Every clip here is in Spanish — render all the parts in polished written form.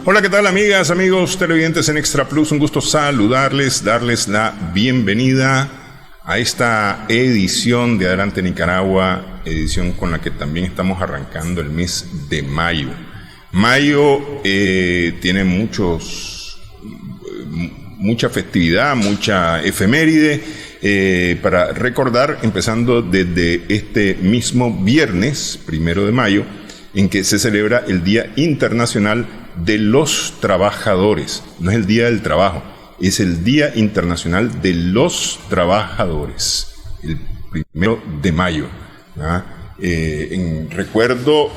Hola, ¿qué tal, amigas, amigos televidentes en Extra Plus? Un gusto saludarles, darles la bienvenida a esta edición de Adelante Nicaragua, edición con la que también estamos arrancando el mes de mayo. Mayo tiene mucha festividad, mucha efeméride para recordar, empezando desde este mismo viernes, 1 de mayo, en que se celebra el Día Internacional de los Trabajadores. No es el Día del Trabajo, es el Día Internacional de los Trabajadores, el 1 de mayo. En recuerdo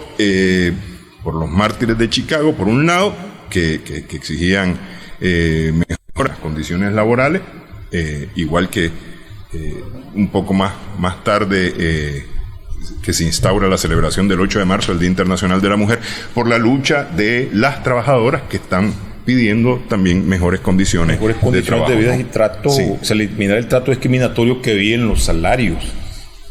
por los mártires de Chicago, por un lado, que exigían mejoras condiciones laborales, igual que un poco más tarde que se instaura la celebración del 8 de marzo, el Día Internacional de la Mujer, por la lucha de las trabajadoras que están pidiendo también mejores condiciones de trabajo, de vida y trato, sí. Se eliminar el trato discriminatorio que había en los salarios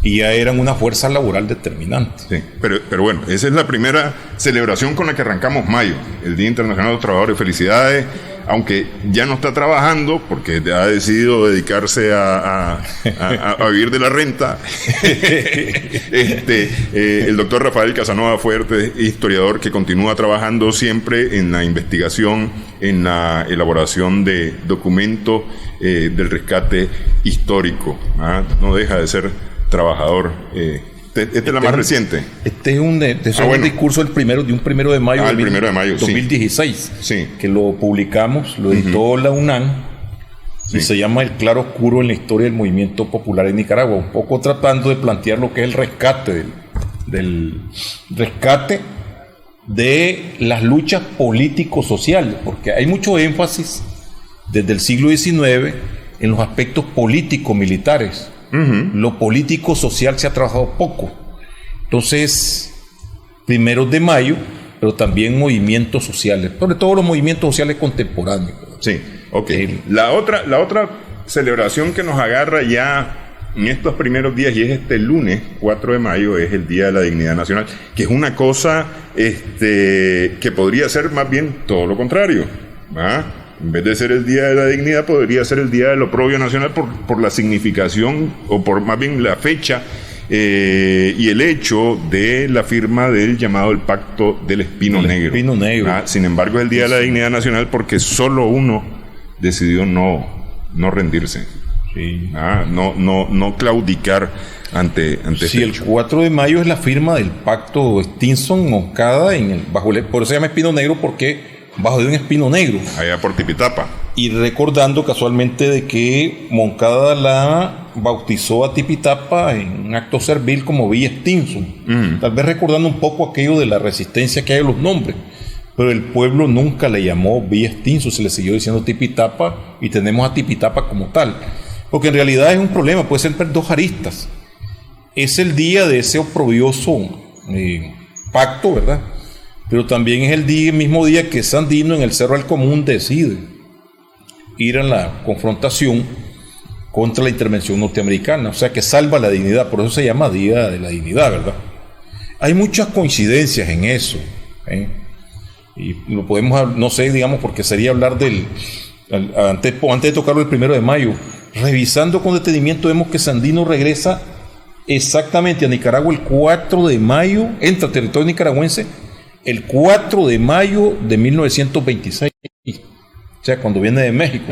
y ya eran una fuerza laboral determinante. Sí, pero bueno, esa es la primera celebración con la que arrancamos mayo, el Día Internacional de los Trabajadores. Felicidades, aunque ya no está trabajando porque ha decidido dedicarse a vivir de la renta. El doctor Rafael Casanova Fuerte, historiador que continúa trabajando siempre en la investigación, en la elaboración de documentos del rescate histórico. No deja de ser trabajador. Esta es la más reciente. Este es un discurso de un 1 de mayo, el 1 de mayo 2016, sí. Que lo publicamos, lo editó la UNAM, sí. Y se llama El claro oscuro en la historia del movimiento popular en Nicaragua, un poco tratando de plantear lo que es el rescate del rescate de las luchas político-sociales, porque hay mucho énfasis desde el siglo XIX en los aspectos político-militares. Lo político-social se ha trabajado poco. Entonces, 1 de mayo, pero también movimientos sociales, sobre todo los movimientos sociales contemporáneos. Sí, ok. La otra celebración que nos agarra ya en estos primeros días, y es este lunes 4 de mayo, es el Día de la Dignidad Nacional, que es una cosa que podría ser más bien todo lo contrario, ¿va? En vez de ser el Día de la Dignidad, podría ser el Día del Oprobio Nacional por la significación, o por más bien la fecha y el hecho de la firma del llamado el Pacto del Espino Negro. Espino Negro. Sin embargo, es el Día de la Dignidad Nacional porque solo uno decidió no rendirse. Sí. No claudicar ante sí, el 4 de mayo es la firma del Pacto Stinson-Moncada por eso se llama Espino Negro, porque bajo de un espino negro. Allá por Tipitapa. Y recordando casualmente de que Moncada la bautizó a Tipitapa en un acto servil como Villa Stinson. Tal vez recordando un poco aquello de la resistencia que hay a los nombres. Pero el pueblo nunca le llamó Villa Stinson, se le siguió diciendo Tipitapa y tenemos a Tipitapa como tal. Porque en realidad es un problema, puede ser dos aristas. Es el día de ese oprobioso pacto, ¿verdad? Pero también es el mismo día que Sandino en el Cerro del Común decide ir a la confrontación contra la intervención norteamericana, o sea que salva la dignidad, por eso se llama Día de la Dignidad, ¿verdad? Hay muchas coincidencias en eso, y lo podemos, no sé, digamos, porque sería hablar antes de tocarlo el 1 de mayo, revisando con detenimiento vemos que Sandino regresa exactamente a Nicaragua el 4 de mayo, entra a territorio nicaragüense el 4 de mayo de 1926, o sea, cuando viene de México.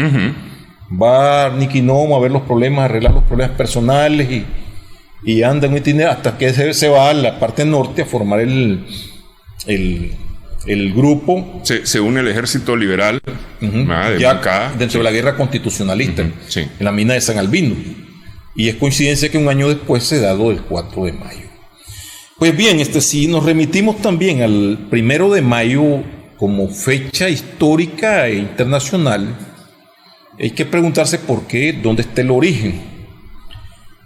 Va a Niquinomo a ver los problemas, a arreglar los problemas personales y anda en un itinerario hasta que se va a la parte norte a formar el grupo. Se une el ejército liberal ya dentro de la guerra constitucionalista, en la mina de San Albino. Y es coincidencia que un año después se da lo del 4 de mayo. Pues bien, si nos remitimos también al 1 de mayo como fecha histórica e internacional, hay que preguntarse por qué, dónde está el origen.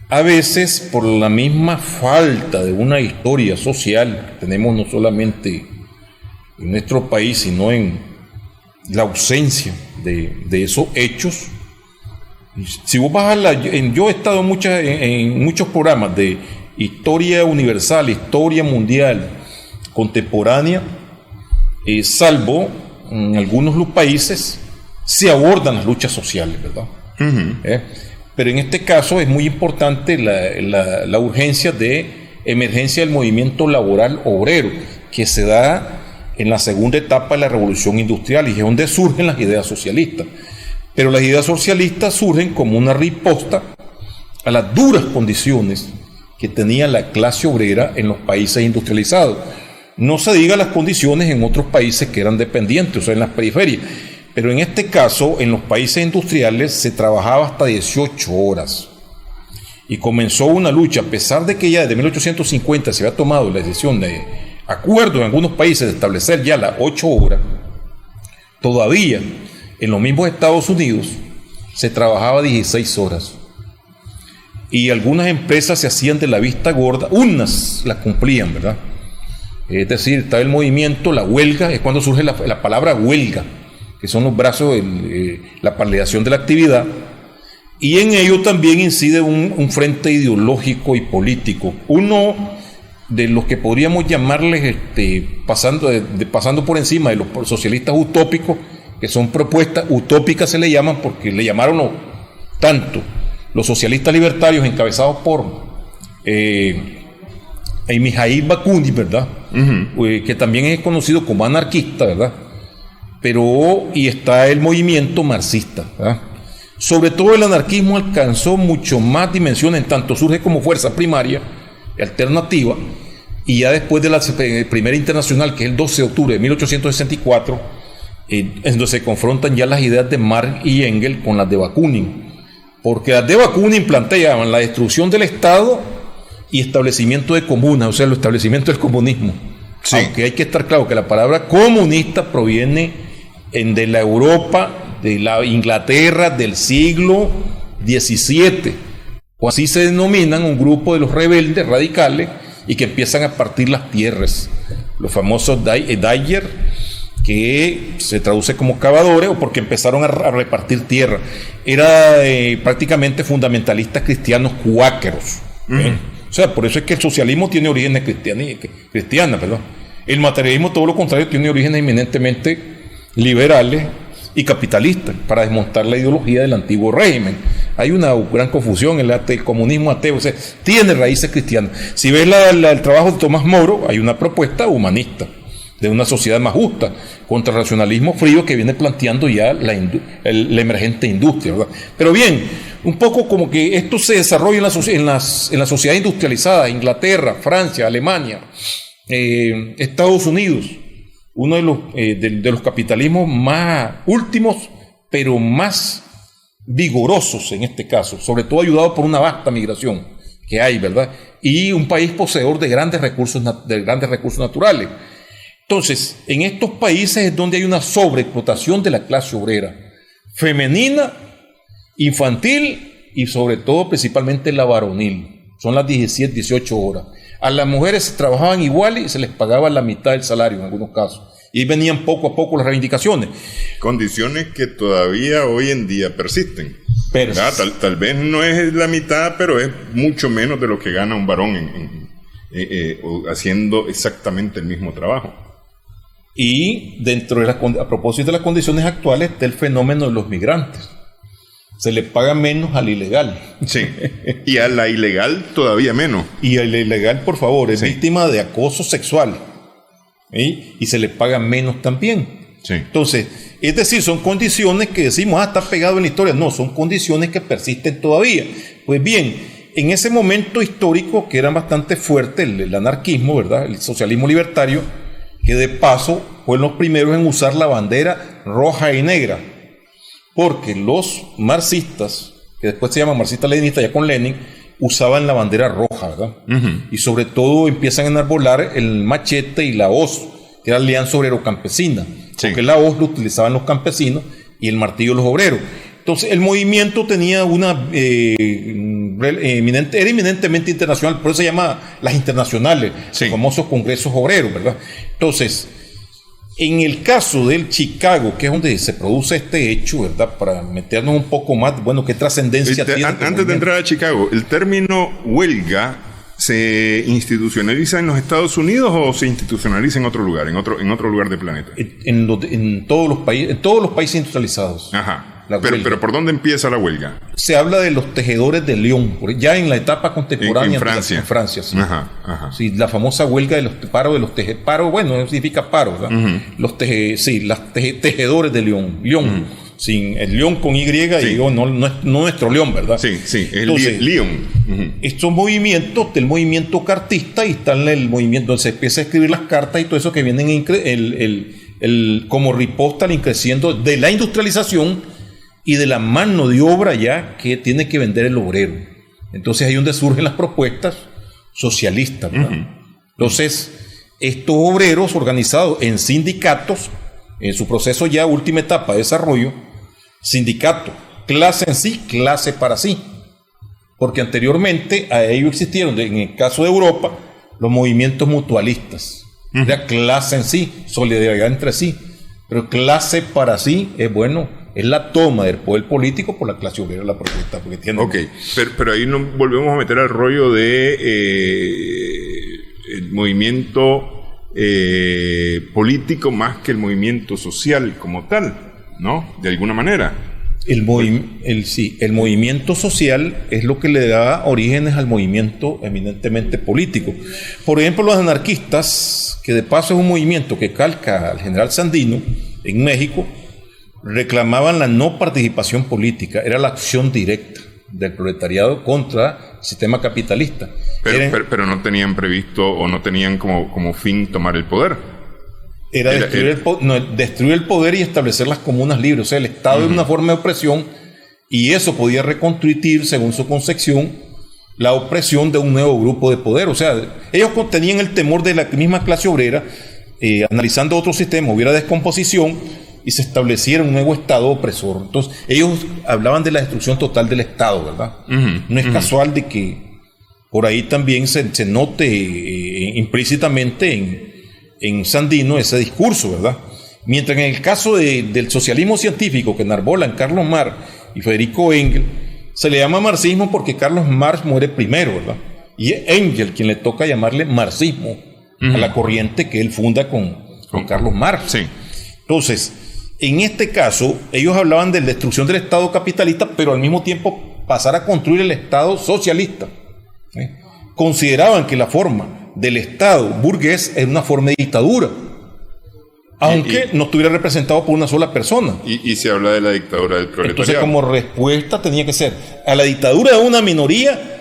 A veces, por la misma falta de una historia social que tenemos no solamente en nuestro país, sino en la ausencia de esos hechos. Si vos vas yo he estado en muchos programas de historia universal, historia mundial contemporánea, salvo en algunos países se abordan las luchas sociales, ¿verdad? Pero en este caso es muy importante la urgencia de emergencia del movimiento laboral obrero, que se da en la segunda etapa de la revolución industrial y es donde surgen las ideas socialistas. Pero las ideas socialistas surgen como una respuesta a las duras condiciones que tenía la clase obrera en los países industrializados. No se diga las condiciones en otros países que eran dependientes, o sea, en las periferias. Pero en este caso, en los países industriales se trabajaba hasta 18 horas. Y comenzó una lucha, a pesar de que ya desde 1850 se había tomado la decisión de acuerdo en algunos países de establecer ya las 8 horas, todavía en los mismos Estados Unidos se trabajaba 16 horas. Y algunas empresas se hacían de la vista gorda, unas las cumplían, ¿verdad? Es decir, está el movimiento, la huelga, es cuando surge la palabra huelga, que son los brazos, la paralización de la actividad, y en ello también incide un frente ideológico y político. Uno de los que podríamos llamarles, pasando por encima de los socialistas utópicos, que son propuestas utópicas, se le llaman porque le llamaron tanto los socialistas libertarios encabezados por Mijail Bakunin, ¿verdad? Que también es conocido como anarquista, ¿verdad? Y está el movimiento marxista, ¿verdad? Sobre todo el anarquismo alcanzó mucho más dimensiones, en tanto surge como fuerza primaria, alternativa, y ya después de la primera internacional, que es el 12 de octubre de 1864, en donde se confrontan ya las ideas de Marx y Engels con las de Bakunin, porque las de Bakunin planteaban la destrucción del Estado y establecimiento de comunas, o sea, el establecimiento del comunismo. Sí. Aunque hay que estar claro que la palabra comunista proviene de la Europa, de la Inglaterra del siglo XVII, o así se denominan un grupo de los rebeldes radicales y que empiezan a partir las tierras, los famosos Dyer, que se traduce como cavadores, o porque empezaron a repartir tierra. Era prácticamente fundamentalistas cristianos cuáqueros. O sea, por eso es que el socialismo tiene orígenes cristianas, perdón. El materialismo, todo lo contrario, tiene orígenes eminentemente liberales y capitalistas, para desmontar la ideología del antiguo régimen. Hay una gran confusión, el comunismo ateo, o sea, tiene raíces cristianas. Si ves el trabajo de Tomás Moro, hay una propuesta humanista de una sociedad más justa, contra el racionalismo frío que viene planteando ya la emergente industria, ¿verdad? Pero bien, un poco como que esto se desarrolla en la sociedad industrializada, Inglaterra, Francia, Alemania, Estados Unidos, uno de los capitalismos más últimos, pero más vigorosos en este caso, sobre todo ayudado por una vasta migración que hay, ¿verdad? Y un país poseedor de grandes recursos naturales. Entonces, en estos países es donde hay una sobreexplotación de la clase obrera, femenina, infantil y sobre todo principalmente la varonil. Son las 17, 18 horas. A las mujeres trabajaban igual y se les pagaba la mitad del salario en algunos casos. Y venían poco a poco las reivindicaciones. Condiciones que todavía hoy en día persisten. Tal vez no es la mitad, pero es mucho menos de lo que gana un varón haciendo exactamente el mismo trabajo. Y dentro de a propósito de las condiciones actuales está el fenómeno de los migrantes. Se le paga menos al ilegal. Sí. Y a la ilegal todavía menos. Y a la ilegal, por favor, es víctima de acoso sexual. ¿Sí? Y se le paga menos también. Sí. Entonces, es decir, son condiciones que decimos, está pegado en la historia. No, son condiciones que persisten todavía. Pues bien, en ese momento histórico que era bastante fuerte el anarquismo, ¿verdad? El socialismo libertario, que de paso fueron los primeros en usar la bandera roja y negra, porque los marxistas, que después se llaman marxistas-leninistas ya con Lenin, usaban la bandera roja, ¿verdad? Y sobre todo empiezan a enarbolar el machete y la hoz, que era la Alianza Obrero-Campesina, porque la hoz lo utilizaban los campesinos y el martillo los obreros. Entonces el movimiento tenía era eminentemente internacional, por eso se llama las internacionales, los famosos congresos obreros, ¿verdad? Entonces, en el caso del Chicago, que es donde se produce este hecho, ¿verdad? Para meternos un poco más, bueno, ¿qué trascendencia tiene? Antes de entrar a Chicago, el término huelga ¿se institucionaliza en los Estados Unidos o se institucionaliza en otro lugar, en otro lugar del planeta? En todos los países industrializados. Ajá. Pero ¿por dónde empieza la huelga? Se habla de los tejedores de Lyon, ya en la etapa contemporánea. En Francia. En Francia, sí. Ajá. Sí, la famosa huelga de los tejedores. Paro, bueno, no significa paro, ¿verdad? Los tejedores de Lyon. Lyon, sin el Lyon con Y, sí. Y digo, no es nuestro León, ¿verdad? Sí, el Lyon. Estos movimientos, del movimiento cartista, y está el movimiento donde se empieza a escribir las cartas y todo eso que vienen como riposta al increciendo de la industrialización y de la mano de obra ya que tiene que vender el obrero. Entonces ahí es donde surgen las propuestas socialistas, ¿verdad? Entonces, estos obreros organizados en sindicatos, en su proceso ya última etapa de desarrollo, sindicato, clase en sí, clase para sí. Porque anteriormente a ello existieron, en el caso de Europa, los movimientos mutualistas. Era clase en sí, solidaridad entre sí. Pero clase para sí es bueno. Es la toma del poder político por la clase obrera, la propuesta. Porque tiene pero ahí nos volvemos a meter al rollo de el movimiento político más que el movimiento social como tal, ¿no? De alguna manera. El movimiento social es lo que le da orígenes al movimiento eminentemente político. Por ejemplo, los anarquistas, que de paso es un movimiento que calca al general Sandino en México, reclamaban la no participación política, era la acción directa del proletariado contra el sistema capitalista. Pero no tenían previsto o no tenían como fin tomar el poder. Era destruir el poder y establecer las comunas libres. O sea, el Estado era una forma de opresión y eso podía reconstruir, según su concepción, la opresión de un nuevo grupo de poder. O sea, ellos tenían el temor de la misma clase obrera, analizando otro sistema, hubiera descomposición y se estableciera un nuevo Estado opresor. Entonces, ellos hablaban de la destrucción total del Estado, ¿verdad? No es casual de que por ahí también se note implícitamente en Sandino ese discurso, ¿verdad? Mientras en el caso del socialismo científico que enarbolan Carlos Marx y Federico Engels, se le llama marxismo porque Carlos Marx muere primero, ¿verdad? Y es Engels quien le toca llamarle marxismo a la corriente que él funda con Carlos Marx. Sí. Entonces, en este caso, ellos hablaban de la destrucción del Estado capitalista, pero al mismo tiempo pasar a construir el Estado socialista. Consideraban que la forma del Estado burgués era una forma de dictadura, aunque no estuviera representado por una sola persona. Y se habla de la dictadura del proletariado. Entonces, como respuesta tenía que ser a la dictadura de una minoría,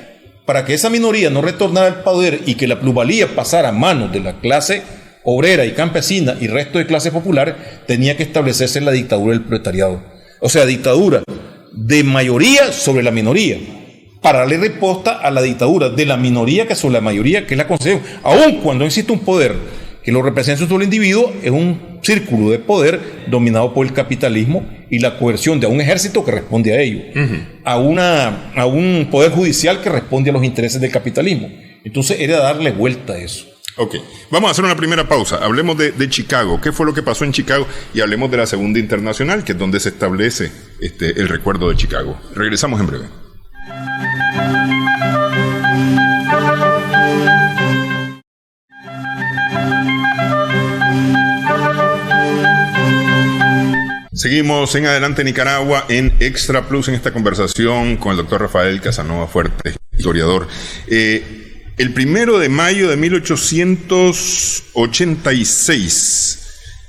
para que esa minoría no retornara al poder y que la plusvalía pasara a manos de la clase obrera y campesina y resto de clases populares, tenía que establecerse la dictadura del proletariado. O sea, dictadura de mayoría sobre la minoría, para darle respuesta a la dictadura de la minoría que sobre la mayoría, que es la concepción. Aun cuando existe un poder que lo representa un solo individuo, es un círculo de poder dominado por el capitalismo y la coerción de un ejército que responde a ello, a un poder judicial que responde a los intereses del capitalismo. Entonces era darle vuelta a eso. Ok, vamos a hacer una primera pausa. Hablemos de Chicago. ¿Qué fue lo que pasó en Chicago? Y hablemos de la Segunda Internacional, que es donde se establece el recuerdo de Chicago. Regresamos en breve. Seguimos en Adelante Nicaragua en Extra Plus en esta conversación con el doctor Rafael Casanova Fuertes, historiador. El 1 de mayo de 1886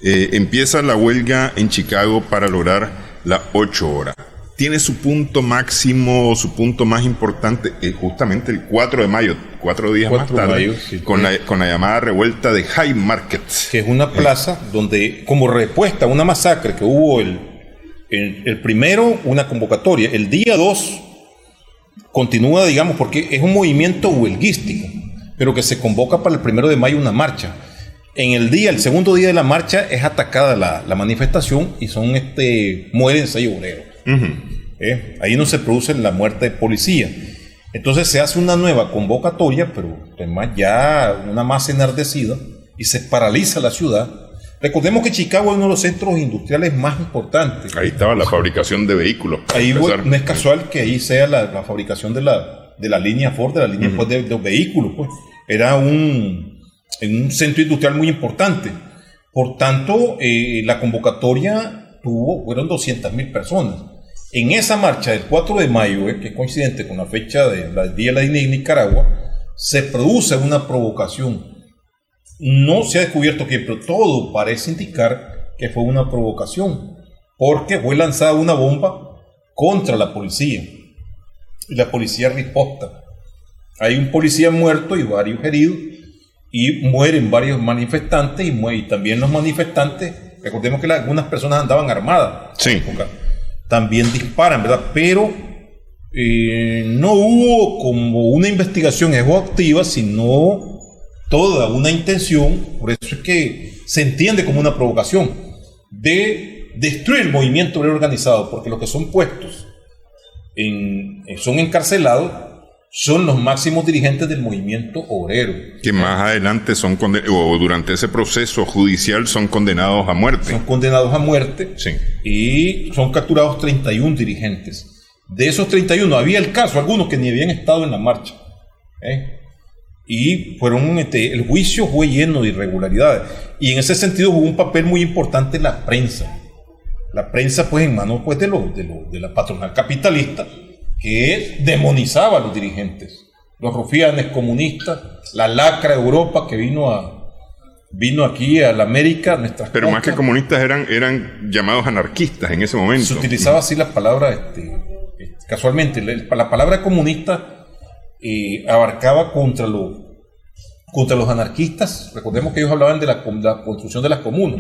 empieza la huelga en Chicago para lograr las 8 horas. Tiene su punto máximo, su punto más importante, justamente el 4 de mayo, 4 días más tarde, con la llamada revuelta de High Market. Que es una plaza donde, como respuesta a una masacre que hubo el primero, una convocatoria, el día 2 continúa, digamos, porque es un movimiento huelguístico, pero que se convoca para el 1 de mayo una marcha. El segundo día de la marcha es atacada la manifestación y mueren 6 obreros. Ahí no se produce la muerte de policía. Entonces se hace una nueva convocatoria, pero además ya una masa enardecida, y se paraliza la ciudad. Recordemos que Chicago es uno de los centros industriales más importantes. Ahí estaba la fabricación de vehículos. Ahí no es casual que ahí sea la fabricación de de la línea Ford, de la línea pues, de los vehículos. Pues. Era un centro industrial muy importante. Por tanto, la convocatoria fueron 200.000 personas. En esa marcha del 4 de mayo, que es coincidente con la fecha del Día de la Nicaragua, se produce una provocación. No se ha descubierto quién, pero todo parece indicar que fue una provocación, porque fue lanzada una bomba contra la policía. Y la policía riposta. Hay un policía muerto y varios heridos, y mueren varios manifestantes, y también los manifestantes, recordemos que algunas personas andaban armadas. Sí. También disparan, ¿verdad? Pero no hubo como una investigación exhaustiva, sino toda una intención, por eso es que se entiende como una provocación, de destruir el movimiento obrero organizado, porque los que son puestos, son encarcelados, son los máximos dirigentes del movimiento obrero. Que más adelante son o durante ese proceso judicial son condenados a muerte. Son condenados a muerte, sí. Y son capturados 31 dirigentes. De esos 31 había el caso, algunos que ni habían estado en la marcha. Y fueron, el juicio fue lleno de irregularidades. Y en ese sentido jugó un papel muy importante la prensa. La prensa, pues, en manos pues, de la patronal capitalista, que demonizaba a los dirigentes, los rufianes comunistas, la lacra de Europa que vino aquí a la América, nuestras Pero costas. más que comunistas eran llamados anarquistas en ese momento. Se utilizaba así la palabra, casualmente, la palabra comunista abarcaba contra los anarquistas. Recordemos que ellos hablaban de la construcción de las comunas.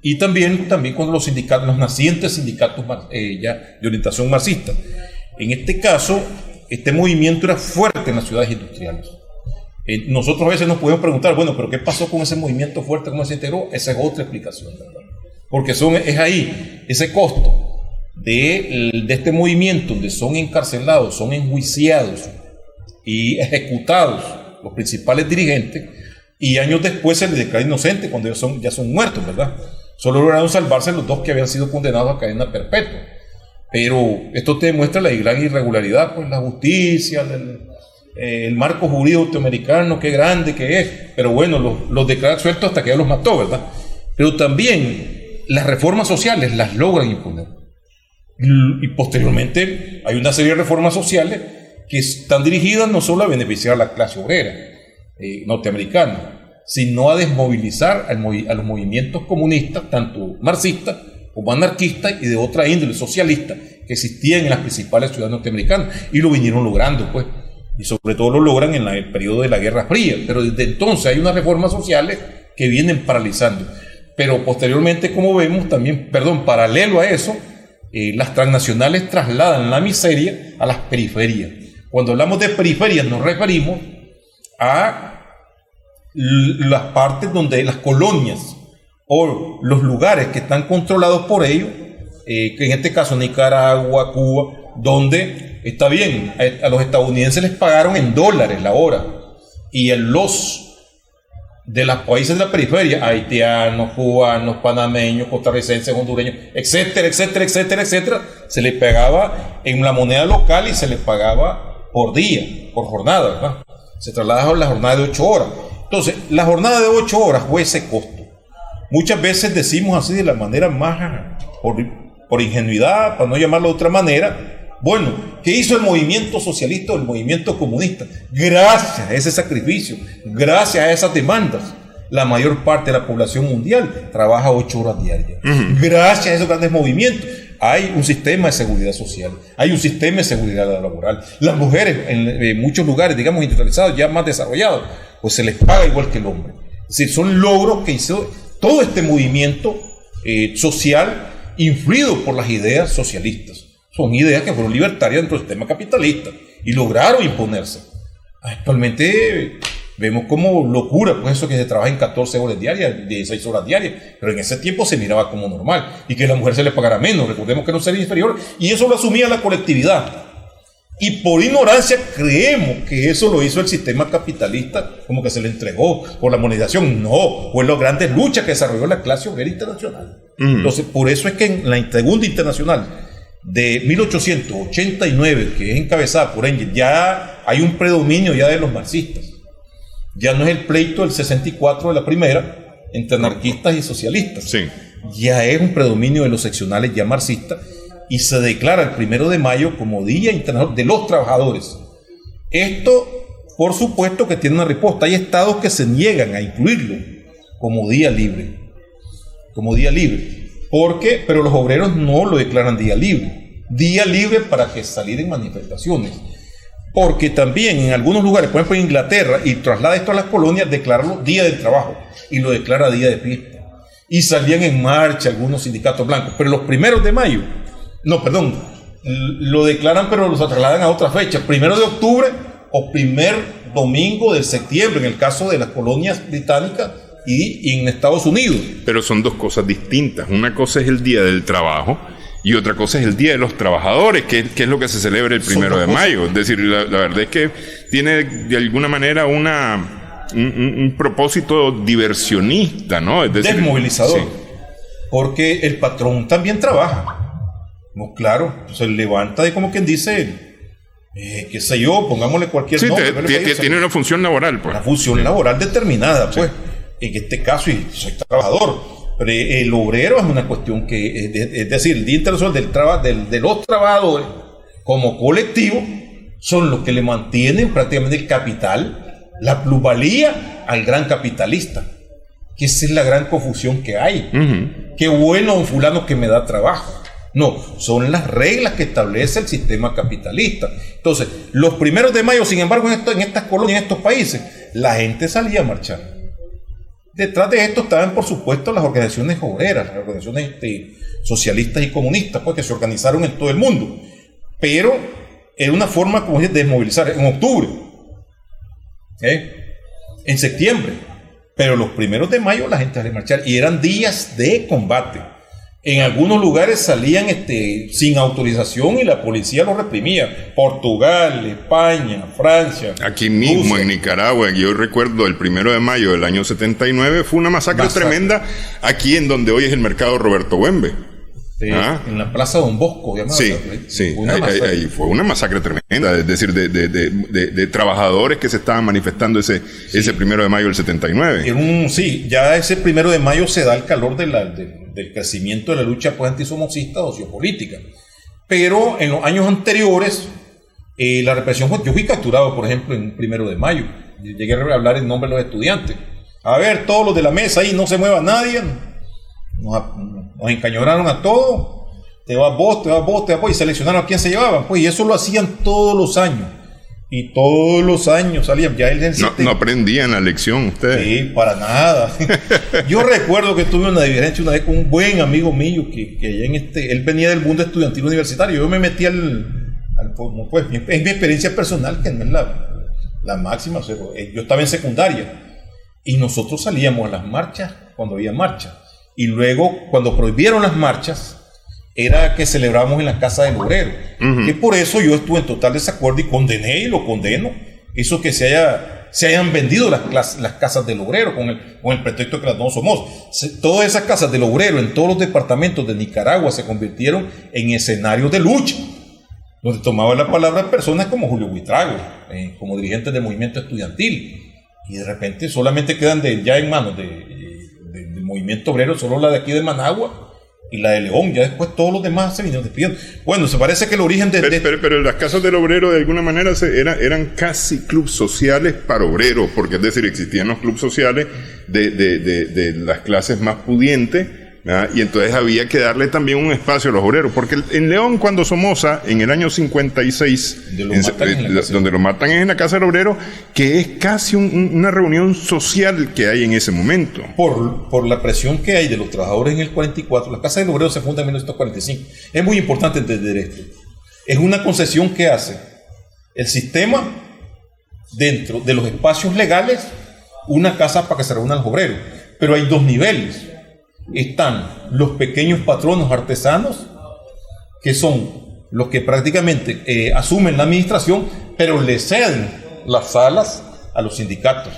Y también cuando los sindicatos, los nacientes sindicatos ya de orientación marxista. En este caso, este movimiento era fuerte en las ciudades industriales. Nosotros a veces nos podemos preguntar, bueno, pero ¿qué pasó con ese movimiento fuerte? ¿Cómo se integró? Esa es otra explicación, ¿verdad? Porque es ahí, ese costo de este movimiento donde son encarcelados, son enjuiciados y ejecutados los principales dirigentes, y años después se les declara inocente cuando ya son muertos, ¿verdad? Solo lograron salvarse los dos que habían sido condenados a cadena perpetua. Pero esto te demuestra la gran irregularidad, pues la justicia, el marco jurídico norteamericano, qué grande que es. Pero bueno, los declara sueltos hasta que ya los mató, ¿verdad? Pero también las reformas sociales las logran imponer. Y posteriormente hay una serie de reformas sociales que están dirigidas no solo a beneficiar a la clase obrera norteamericana, sino a desmovilizar a los movimientos comunistas, tanto marxistas como anarquistas y de otra índole socialista que existían en las principales ciudades norteamericanas, y lo vinieron logrando, pues, y sobre todo lo logran en el periodo de la Guerra Fría. Pero desde entonces hay unas reformas sociales que vienen paralizando. Pero posteriormente, como vemos, también, paralelo a eso, las transnacionales trasladan la miseria a las periferias. Cuando hablamos de periferias nos referimos a las partes donde las colonias o los lugares que están controlados por ellos, que en este caso Nicaragua, Cuba, donde está bien, a los estadounidenses les pagaron en dólares la hora, y en los de los países de la periferia, haitianos, cubanos, panameños, costarricenses, hondureños, etcétera, etcétera, etcétera, etcétera, se les pagaba en la moneda local y se les pagaba por día, por jornada, ¿verdad? Se trasladaba la jornada de 8 horas. Entonces, la jornada de 8 horas fue ese costo. Muchas veces decimos así de la manera más, por ingenuidad, para no llamarlo de otra manera, bueno, ¿qué hizo el movimiento socialista o el movimiento comunista? Gracias a ese sacrificio, gracias a esas demandas, la mayor parte de la población mundial trabaja 8 horas diarias. Gracias a esos grandes movimientos hay un sistema de seguridad social, hay un sistema de seguridad laboral. Las mujeres en muchos lugares, digamos, industrializados, ya más desarrollados, pues se les paga igual que el hombre. Es decir, son logros que hizo todo este movimiento social influido por las ideas socialistas. Son ideas que fueron libertarias dentro del sistema capitalista y lograron imponerse. Actualmente vemos como locura, pues eso que se trabaja en 14 horas diarias, 16 horas diarias, pero en ese tiempo se miraba como normal, y que a la mujer se le pagara menos. Recordemos que no sería inferior, y eso lo asumía la colectividad. Y por ignorancia creemos que eso lo hizo el sistema capitalista, como que se le entregó por la monetización. No, fue las grandes luchas que desarrolló la clase obrera internacional. Entonces, por eso es que en la segunda internacional de 1889, que es encabezada por Engels, ya hay un predominio ya de los marxistas. Ya no es el pleito del 64 de la primera entre anarquistas y socialistas. Sí. Ya es un predominio de los seccionales ya marxistas y se declara el 1 de mayo como Día Internacional de los Trabajadores. Esto, por supuesto, que tiene una respuesta. Hay estados que se niegan a incluirlo como día libre. Pero los obreros no lo declaran día libre. Día libre para que salir en manifestaciones. Porque también en algunos lugares, por ejemplo en Inglaterra, y traslada esto a las colonias, declararlo día del trabajo y lo declara día de fiesta. Y salían en marcha algunos sindicatos blancos. Pero los 1 de mayo, lo declaran pero los trasladan a otra fecha, 1 de octubre o primer domingo de septiembre, en el caso de las colonias británicas y en Estados Unidos. Pero son dos cosas distintas. Una cosa es el Día del Trabajo y otra cosa es el Día de los Trabajadores, que es lo que se celebra el 1 de mayo. Es decir, la verdad es que tiene de alguna manera un propósito diversionista, ¿no? Es decir, desmovilizador. Sí. Porque el patrón también trabaja. No, claro, se levanta de como quien dice, qué sé yo, pongámosle cualquier nombre. Tiene una función laboral, pues. Una función laboral determinada, pues. En este caso, y soy trabajador. Pero el obrero es una cuestión que, es decir, el Día Internacional de los Trabajadores como colectivo son los que le mantienen prácticamente el capital, la plusvalía al gran capitalista. Que esa es la gran confusión que hay. Qué bueno un fulano que me da trabajo. No, son las reglas que establece el sistema capitalista. Entonces, los 1 de mayo, sin embargo, en estas colonias, en estos países, la gente salía a marchar. Detrás de esto estaban, por supuesto, las organizaciones obreras, las organizaciones socialistas y comunistas, pues, que se organizaron en todo el mundo. Pero era una forma, como dije, de desmovilizar en octubre, en septiembre. Pero los 1 de mayo la gente salía a marchar y eran días de combate. En algunos lugares salían sin autorización y la policía los reprimía. Portugal, España, Francia. Aquí mismo, Rusia. En Nicaragua, yo recuerdo el 1 de mayo del año 79, fue una masacre tremenda aquí en donde hoy es el mercado Roberto Güembe. En la Plaza Don Bosco, llamada. Sí, ahí fue una masacre tremenda, es decir, de trabajadores que se estaban manifestando ese 1 de mayo del 79. Ya ese 1 de mayo se da el calor del crecimiento de la lucha antisomocista o sociopolítica. Pero en los años anteriores, la represión yo fui capturado, por ejemplo, en 1 de mayo. Llegué a hablar en nombre de los estudiantes. A ver, todos los de la mesa ahí, no se mueva nadie. Nos encañonaron a todos. Te vas vos, y seleccionaron a quién se llevaban. Pues, y eso lo hacían todos los años. Y todos los años salían. Ya no aprendían la lección ustedes. Sí, para nada. Yo recuerdo que tuve una divergencia una vez con un buen amigo mío que él venía del mundo estudiantil universitario. Yo me metí es mi experiencia personal, que no es la máxima. Yo estaba en secundaria y nosotros salíamos a las marchas cuando había marchas. Y luego, cuando prohibieron las marchas, era que celebrábamos en la Casa del Obrero. Que por eso yo estuve en total desacuerdo y condené y lo condeno. Eso que se hayan vendido las casas del obrero con el pretexto que las no somos. Todas esas casas del obrero en todos los departamentos de Nicaragua se convirtieron en escenarios de lucha, donde tomaban la palabra personas como Julio Buitrago, como dirigentes del movimiento estudiantil. Y de repente solamente quedan ya en manos del movimiento obrero, solo la de aquí de Managua y la de León. Ya después todos los demás se vinieron despidiendo. Bueno, se parece que el origen pero las casas del obrero de alguna manera eran casi clubes sociales para obreros, porque es decir, existían los clubes sociales de las clases más pudientes, ¿verdad? Y entonces había que darle también un espacio a los obreros, porque en León, cuando Somoza, en el año 56, donde lo matan es en la Casa del Obrero, que es casi una reunión social que hay en ese momento. Por la presión que hay de los trabajadores en el 44, la Casa del Obrero se funda en 1945. Es muy importante entender esto. Es una concesión que hace el sistema dentro de los espacios legales, una casa para que se reúnan los obreros. Pero hay dos niveles. Están los pequeños patronos artesanos, que son los que prácticamente asumen la administración, pero le ceden las salas a los sindicatos.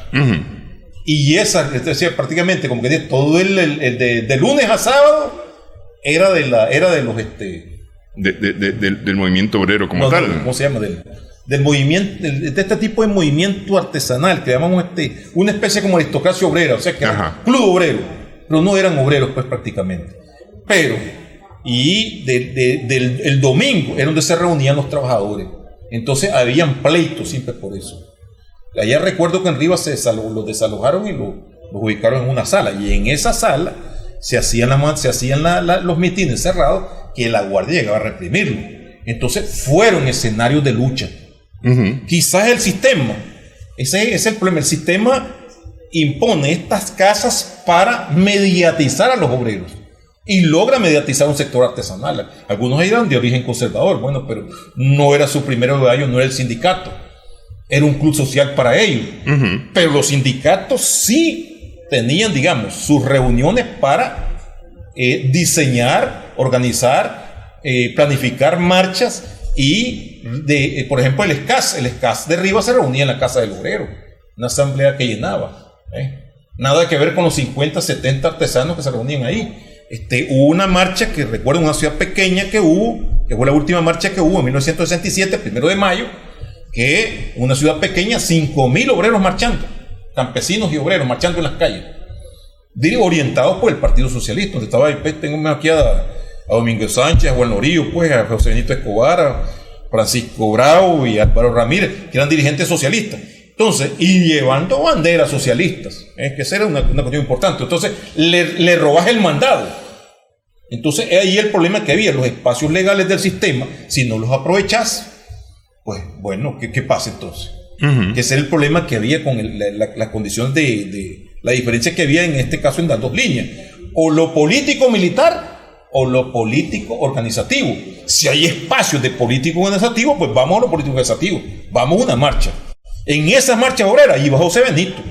Y esa, es decir, prácticamente como que todo el de lunes a sábado era de del movimiento obrero como tal. ¿Cómo se llama? Del movimiento, de este tipo de movimiento artesanal que llamamos una especie como aristocracia obrera, o sea que era club obrero, pero no eran obreros pues prácticamente. Pero, el domingo era donde se reunían los trabajadores, entonces habían pleitos siempre por eso. Allá recuerdo que en Rivas los desalojaron y los ubicaron en una sala, y en esa sala se hacían los mitines cerrados, que la guardia llegaba a reprimirlo. Entonces fueron escenarios de lucha. Quizás el sistema, ese es el problema, el sistema impone estas casas para mediatizar a los obreros y logra mediatizar un sector artesanal. Algunos eran de origen conservador, bueno, pero no era su primer medallo, no era el sindicato, era un club social para ellos. Pero los sindicatos sí tenían, digamos, sus reuniones para diseñar, organizar, planificar marchas. Y, por ejemplo, el SCAS de Rivas se reunía en la Casa del Obrero, una asamblea que llenaba. Nada que ver con los 50, 70 artesanos que se reunían ahí. Hubo una marcha que recuerdo, una ciudad pequeña que fue la última marcha que hubo en 1967, 1 de mayo, que una ciudad pequeña, 5.000 obreros marchando, campesinos y obreros marchando en las calles, orientados por el Partido Socialista, donde estaba, tengo aquí a Domingo Sánchez, a Juan Norillo, pues, a José Benito Escobar, a Francisco Bravo y Álvaro Ramírez, que eran dirigentes socialistas. Entonces, y llevando banderas socialistas, que esa era una cuestión importante. Entonces, le robas el mandado. Entonces, ahí el problema que había, los espacios legales del sistema, si no los aprovechas, pues, bueno, ¿qué pasa entonces? Que ese era el problema que había con la condición de la diferencia que había en este caso en las dos líneas. O lo político-militar, o lo político organizativo. Si hay espacios de político organizativo, pues vamos a lo político organizativo, vamos a una marcha. En esa marcha obrera ahí iba José Benito,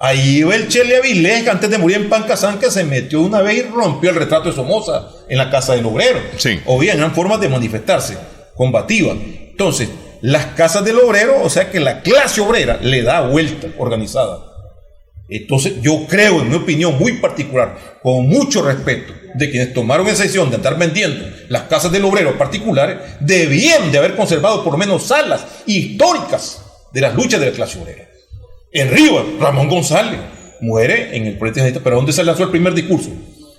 ahí iba el Chele Avilés, que antes de morir en Pancasán, que se metió una vez y rompió el retrato de Somoza en la Casa del Obrero. O bien, eran formas de manifestarse combativa. Entonces, las casas del obrero, o sea que la clase obrera le da vuelta organizada. Entonces, yo creo, en mi opinión muy particular, con mucho respeto, de quienes tomaron esa decisión de andar vendiendo las casas del obrero particulares, debían de haber conservado por lo menos salas históricas de las luchas de la clase obrera. En Rivas, Ramón González muere en el Frente Sandinista, pero ¿dónde se lanzó el primer discurso?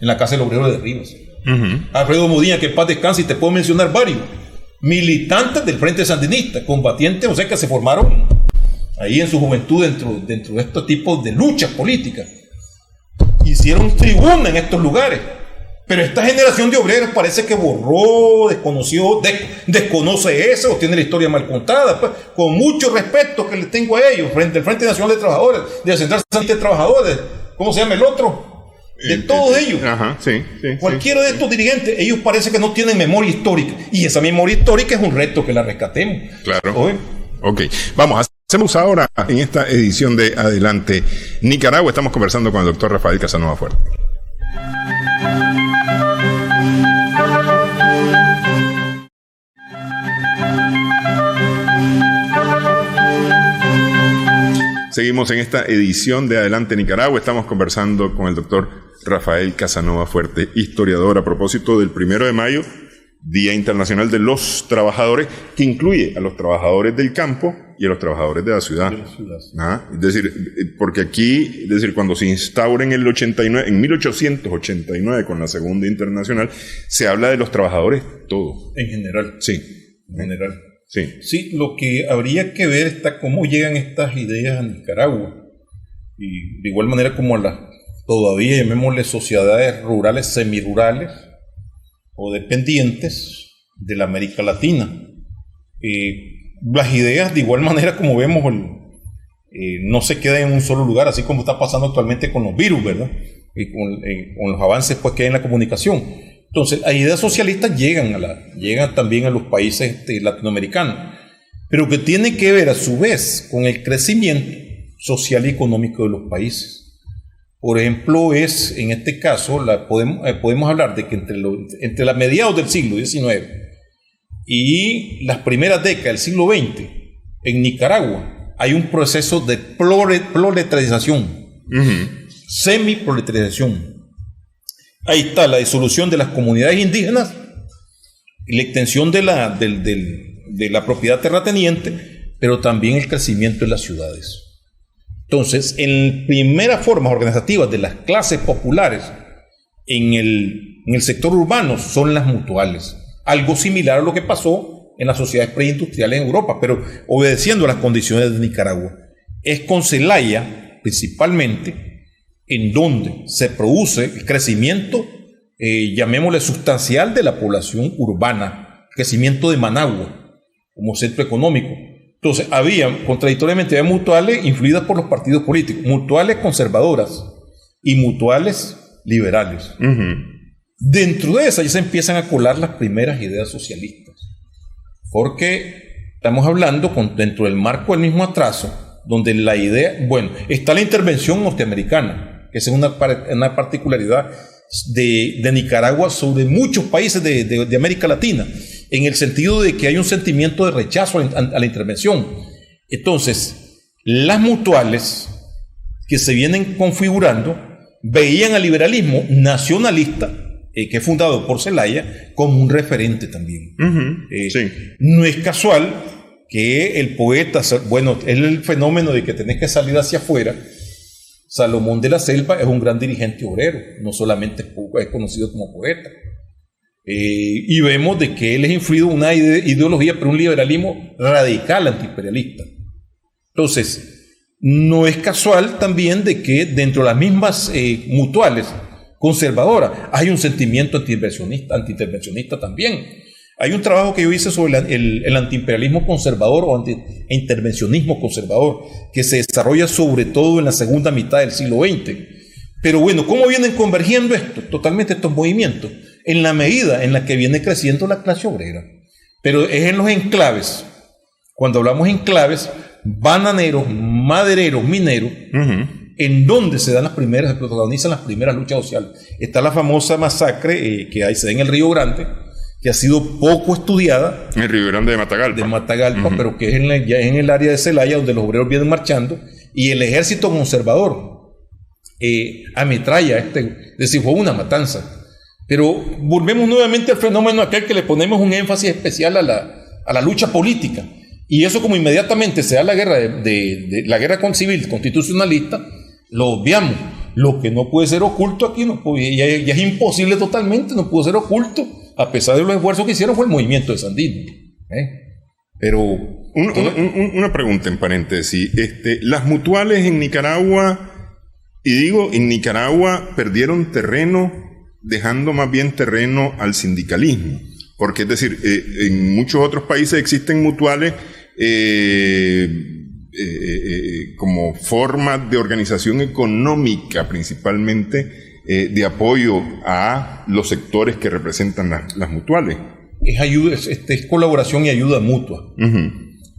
En la Casa del Obrero de Rivas. Alfredo Modina, que en paz descanse, y te puedo mencionar varios militantes del Frente Sandinista, combatientes, o sea, que se formaron ahí en su juventud dentro de estos tipos de luchas políticas. Hicieron tribuna en estos lugares. Pero esta generación de obreros parece que borró, desconoció, desconoce eso, o tiene la historia mal contada. Pues, con mucho respeto que les tengo a ellos, frente al Frente Nacional de Trabajadores, de la Central Sandinista de Trabajadores, ¿cómo se llama el otro? De todos ellos. Cualquiera de estos dirigentes, ellos parece que no tienen memoria histórica. Y esa memoria histórica es un reto que la rescatemos. Claro. Ok, vamos, hacemos ahora en esta edición de Adelante Nicaragua. Estamos conversando con el doctor Rafael Casanova Fuerte. Seguimos en esta edición de Adelante Nicaragua. Estamos conversando con el doctor Rafael Casanova Fuerte, historiador, a propósito del 1 de mayo, Día Internacional de los Trabajadores, que incluye a los trabajadores del campo y a los trabajadores de la ciudad. Es decir, porque aquí, es decir, cuando se instaura en 1889, con la Segunda Internacional, se habla de los trabajadores todos. En general. Sí. En general. Sí, lo que habría que ver está cómo llegan estas ideas a Nicaragua. Y de igual manera como a las, todavía llamémosle sociedades rurales, semirurales o dependientes de la América Latina. Las ideas, de igual manera como vemos, no se quedan en un solo lugar, así como está pasando actualmente con los virus, ¿verdad? Y con los avances pues, que hay en la comunicación. Entonces, las ideas socialistas llegan también a los países latinoamericanos, pero que tienen que ver a su vez con el crecimiento social y económico de los países. Por ejemplo, en este caso, podemos hablar de que entre la mediados del siglo XIX y las primeras décadas del siglo XX, en Nicaragua hay un proceso de proletarización, semi-proletarización. Ahí está la disolución de las comunidades indígenas la extensión de la propiedad terrateniente, pero también el crecimiento de las ciudades. Entonces, en primeras formas organizativas de las clases populares en el sector urbano son las mutuales. Algo similar a lo que pasó en las sociedades preindustriales en Europa, pero obedeciendo a las condiciones de Nicaragua. Es con Celaya, principalmente, en donde se produce el crecimiento, llamémosle sustancial, de la población urbana, crecimiento de Managua como centro económico. Entonces, contradictoriamente, había mutuales influidas por los partidos políticos, mutuales conservadoras y mutuales liberales. Dentro de esas ya se empiezan a colar las primeras ideas socialistas, porque estamos hablando dentro del marco del mismo atraso, donde la idea, está la intervención norteamericana, que es una particularidad de Nicaragua sobre muchos países de América Latina, en el sentido de que hay un sentimiento de rechazo a la intervención. Entonces, las mutuales que se vienen configurando veían al liberalismo nacionalista, que es fundado por Celaya, como un referente también. Sí. No es casual que el poeta, es el fenómeno de que tenés que salir hacia afuera. Salomón de la Selva es un gran dirigente obrero, no solamente es conocido como poeta. Y vemos de que él es influido una ideología, pero un liberalismo radical antiimperialista. Entonces, no es casual también de que dentro de las mismas mutuales conservadoras hay un sentimiento antiintervencionista también. Hay un trabajo que yo hice sobre el antiimperialismo conservador o intervencionismo conservador, que se desarrolla sobre todo en la segunda mitad del siglo XX. Pero ¿cómo vienen convergiendo totalmente estos movimientos? En la medida en la que viene creciendo la clase obrera. Pero es en los enclaves. Cuando hablamos enclaves, bananeros, madereros, mineros, en donde se protagonizan las primeras luchas sociales. Está la famosa masacre que se da en el Río Grande, que ha sido poco estudiada. El Río Grande de Matagalpa. Pero que es ya en el área de Celaya, donde los obreros vienen marchando, y el ejército conservador ametralla, es decir, fue una matanza. Pero volvemos nuevamente al fenómeno aquel que le ponemos un énfasis especial a la lucha política. Y eso, como inmediatamente se da la guerra la guerra civil constitucionalista, lo obviamos. Lo que no puede ser oculto aquí ya es imposible totalmente, no pudo ser oculto, a pesar de los esfuerzos que hicieron, fue el movimiento de Sandino. Pero una pregunta en paréntesis. Las mutuales en Nicaragua, en Nicaragua perdieron terreno, dejando más bien terreno al sindicalismo. Porque, es decir, en muchos otros países existen mutuales como formas de organización económica, principalmente de apoyo a los sectores que representan las mutuales. Es colaboración y ayuda mutua.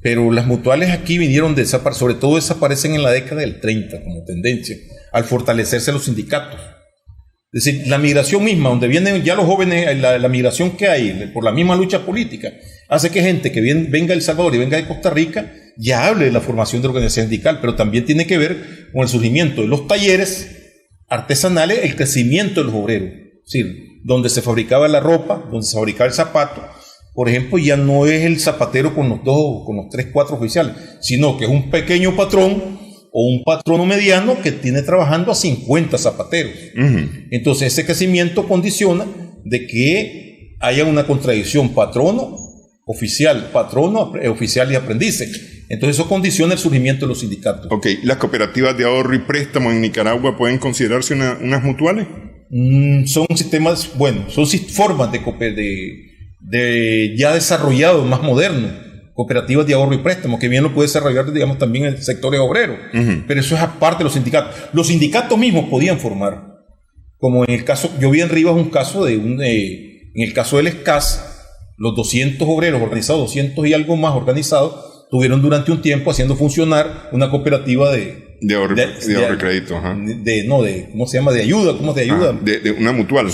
Pero las mutuales aquí vinieron sobre todo desaparecen en la década del 30 como tendencia, al fortalecerse los sindicatos. Es decir, la migración misma, donde vienen ya los jóvenes, la migración que hay por la misma lucha política, hace que gente que venga de El Salvador y venga de Costa Rica ya hable de la formación de organización sindical, pero también tiene que ver con el surgimiento de los talleres artesanales, el crecimiento de los obreros. Es decir, donde se fabricaba la ropa, donde se fabricaba el zapato, por ejemplo, ya no es el zapatero con los 3, 4 oficiales, sino que es un pequeño patrón o un patrono mediano que tiene trabajando a 50 zapateros. Entonces ese crecimiento condiciona de que haya una contradicción patrono oficial y aprendices. Entonces eso condiciona el surgimiento de los sindicatos. Ok, ¿las cooperativas de ahorro y préstamo en Nicaragua pueden considerarse unas mutuales? Son sistemas, son formas de ya desarrollados, más modernos. Cooperativas de ahorro y préstamo, que bien lo puede desarrollar, digamos, también el sector obrero. Pero eso es aparte de los sindicatos. Los sindicatos mismos podían formar. Como en el caso, yo vi en Rivas un caso en el caso del ESCAS, los 200 obreros organizados, 200 y algo más organizados, tuvieron durante un tiempo haciendo funcionar una cooperativa de ahorro y crédito. ¿Cómo se llama? De ayuda. ¿Cómo se ayuda? De una mutual.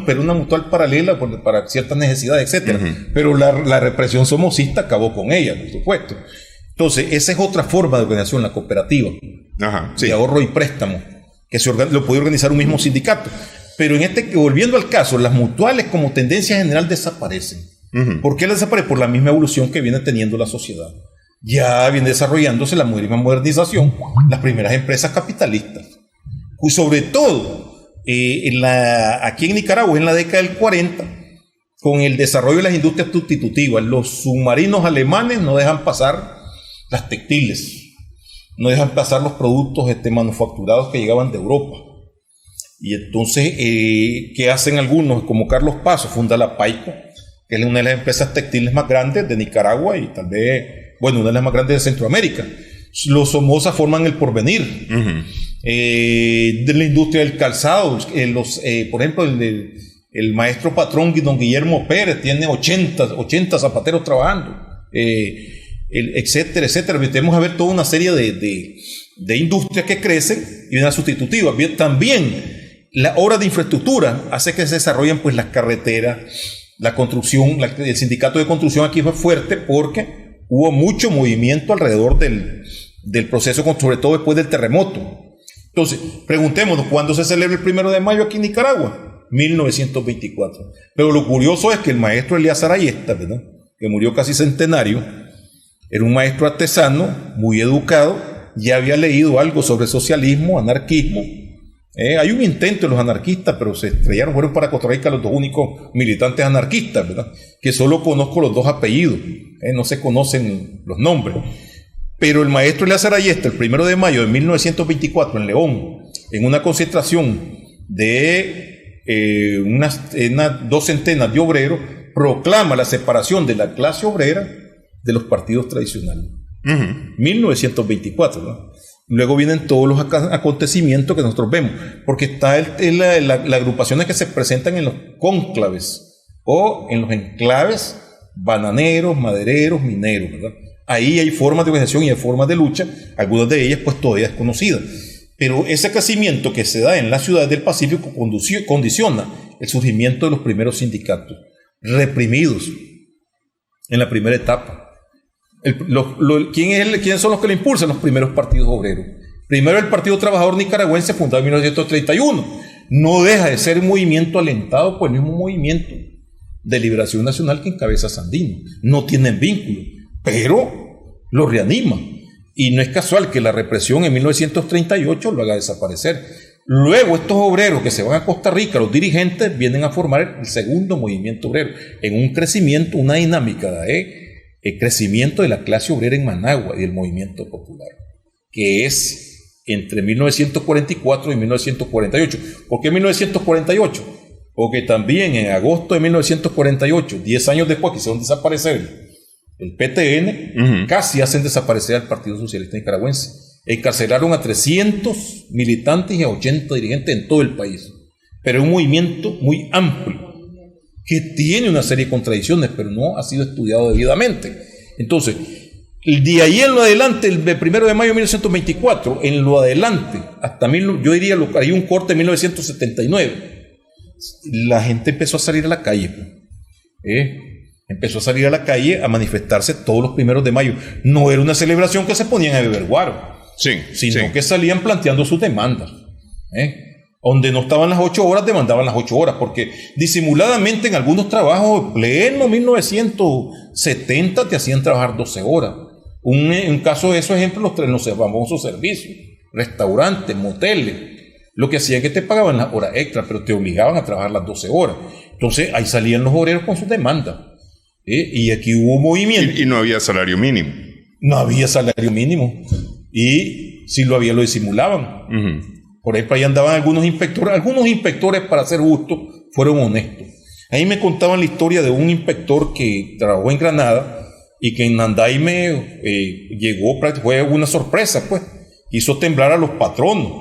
Pero una mutual paralela para ciertas necesidades, etcétera. Pero la represión somocista acabó con ella, por supuesto. Entonces, esa es otra forma de organización, la cooperativa de ahorro y préstamo, que lo puede organizar un mismo sindicato. Pero volviendo al caso, las mutuales como tendencia general desaparecen. ¿Por qué las desaparecen? Por la misma evolución que viene teniendo la sociedad. Ya viene desarrollándose la misma modernización, las primeras empresas capitalistas. Y sobre todo, aquí en Nicaragua, en la década del 40, con el desarrollo de las industrias sustitutivas, los submarinos alemanes no dejan pasar las textiles, no dejan pasar los productos manufacturados que llegaban de Europa. Y entonces, ¿qué hacen algunos? Como Carlos Paso, funda la Paico, que es una de las empresas textiles más grandes de Nicaragua y tal vez, una de las más grandes de Centroamérica. Los Somoza forman el Porvenir. De la industria del calzado, por ejemplo, el maestro patrón don Guillermo Pérez tiene 80 zapateros trabajando, etcétera, etcétera. Tenemos a ver toda una serie de industrias que crecen y una sustitutiva. También la obra de infraestructura hace que se desarrollen pues las carreteras, la construcción. El sindicato de construcción aquí fue fuerte porque hubo mucho movimiento alrededor del proceso, sobre todo después del terremoto. Entonces, preguntémonos, ¿cuándo se celebra el 1 de mayo aquí en Nicaragua? 1924. Pero lo curioso es que el maestro Eleazar Ayesta, ¿verdad?, que murió casi centenario, era un maestro artesano, muy educado, ya había leído algo sobre socialismo, anarquismo. Hay un intento de los anarquistas, pero se estrellaron, fueron para Costa Rica los dos únicos militantes anarquistas, ¿verdad?, que solo conozco los dos apellidos, no se conocen los nombres. Pero el maestro Eleazar Ayesta, el 1 de mayo de 1924 en León, en una concentración de unas 200 de obreros, proclama la separación de la clase obrera de los partidos tradicionales. 1924, ¿no? Luego vienen todos los acontecimientos que nosotros vemos, porque está las agrupaciones que se presentan en los cónclaves o en los enclaves bananeros, madereros, mineros, ¿verdad? Ahí hay formas de organización y hay formas de lucha, algunas de ellas pues todavía desconocidas. Pero ese crecimiento que se da en las ciudades del Pacífico condiciona el surgimiento de los primeros sindicatos, reprimidos en la primera etapa. ¿Quiénes son los que lo impulsan? Los primeros partidos obreros. Primero el Partido Trabajador Nicaragüense, fundado en 1931. No deja de ser un movimiento alentado por el mismo movimiento de liberación nacional que encabeza Sandino. No tienen vínculo, pero lo reanima. Y no es casual que la represión en 1938 lo haga desaparecer. Luego estos obreros que se van a Costa Rica, los dirigentes, vienen a formar el segundo movimiento obrero, en un crecimiento, una dinámica el crecimiento de la clase obrera en Managua y del movimiento popular, que es entre 1944 y 1948. ¿Por qué 1948? Porque también en agosto de 1948, 10 años después, quisieron desaparecer el PTN, casi hacen desaparecer al Partido Socialista Nicaragüense. Encarcelaron a 300 militantes y a 80 dirigentes en todo el país. Pero es un movimiento muy amplio, que tiene una serie de contradicciones, pero no ha sido estudiado debidamente. Entonces, de ahí en lo adelante, el 1 de mayo de 1924, en lo adelante, hasta yo diría, hay un corte en 1979, la gente empezó a salir a la calle. Empezó a salir a la calle a manifestarse todos los 1 de mayo. No era una celebración que se ponían a beber guaro, sino que salían planteando sus demandas. Donde no estaban las 8 horas, demandaban las 8 horas, porque disimuladamente en algunos trabajos, pleno 1970, te hacían trabajar 12 horas. Un caso de esos ejemplos, los famosos servicios, restaurantes, moteles, lo que hacían que te pagaban las horas extras, pero te obligaban a trabajar las 12 horas. Entonces ahí salían los obreros con sus demandas. Y aquí hubo movimiento. Y no había salario mínimo. No había salario mínimo. Y si lo había, lo disimulaban. Por ejemplo, ahí andaban algunos inspectores, para ser justos, fueron honestos. Ahí me contaban la historia de un inspector que trabajó en Granada y que en Nandaime llegó, fue una sorpresa, pues. Hizo temblar a los patronos.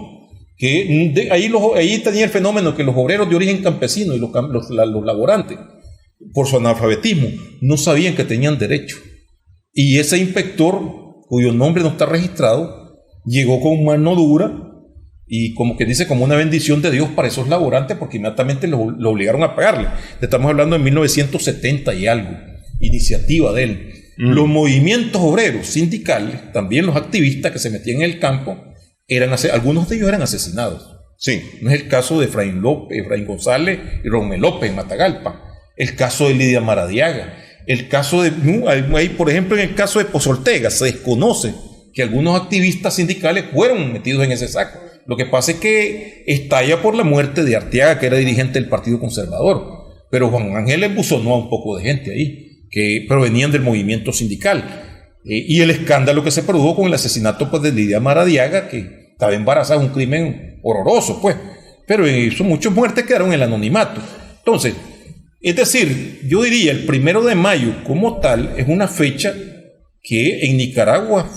Ahí tenía el fenómeno que los obreros de origen campesino y los laborantes, por su analfabetismo, no sabían que tenían derecho. Y ese inspector, cuyo nombre no está registrado, llegó con mano dura y como que dice, como una bendición de Dios para esos laborantes, porque inmediatamente lo obligaron a pagarle. Estamos hablando de 1970 y algo, iniciativa de él. Los movimientos obreros sindicales, también los activistas que se metían en el campo, algunos de ellos eran asesinados. Sí. No es el caso de Efraín González y Romel López en Matagalpa. El caso de Lidia Maradiaga. El caso de, por ejemplo, en el caso de Pozo Ortega, se desconoce que algunos activistas sindicales fueron metidos en ese saco. Lo que pasa es que estalla por la muerte de Arteaga, que era dirigente del Partido Conservador. Pero Juan Ángel embuzonó a un poco de gente ahí, que provenían del movimiento sindical. Y el escándalo que se produjo con el asesinato pues, de Lidia Maradiaga, que estaba embarazada, un crimen horroroso, pues. Pero muchas muertes quedaron en el anonimato. Entonces, es decir, yo diría, el 1 de mayo como tal es una fecha que en Nicaragua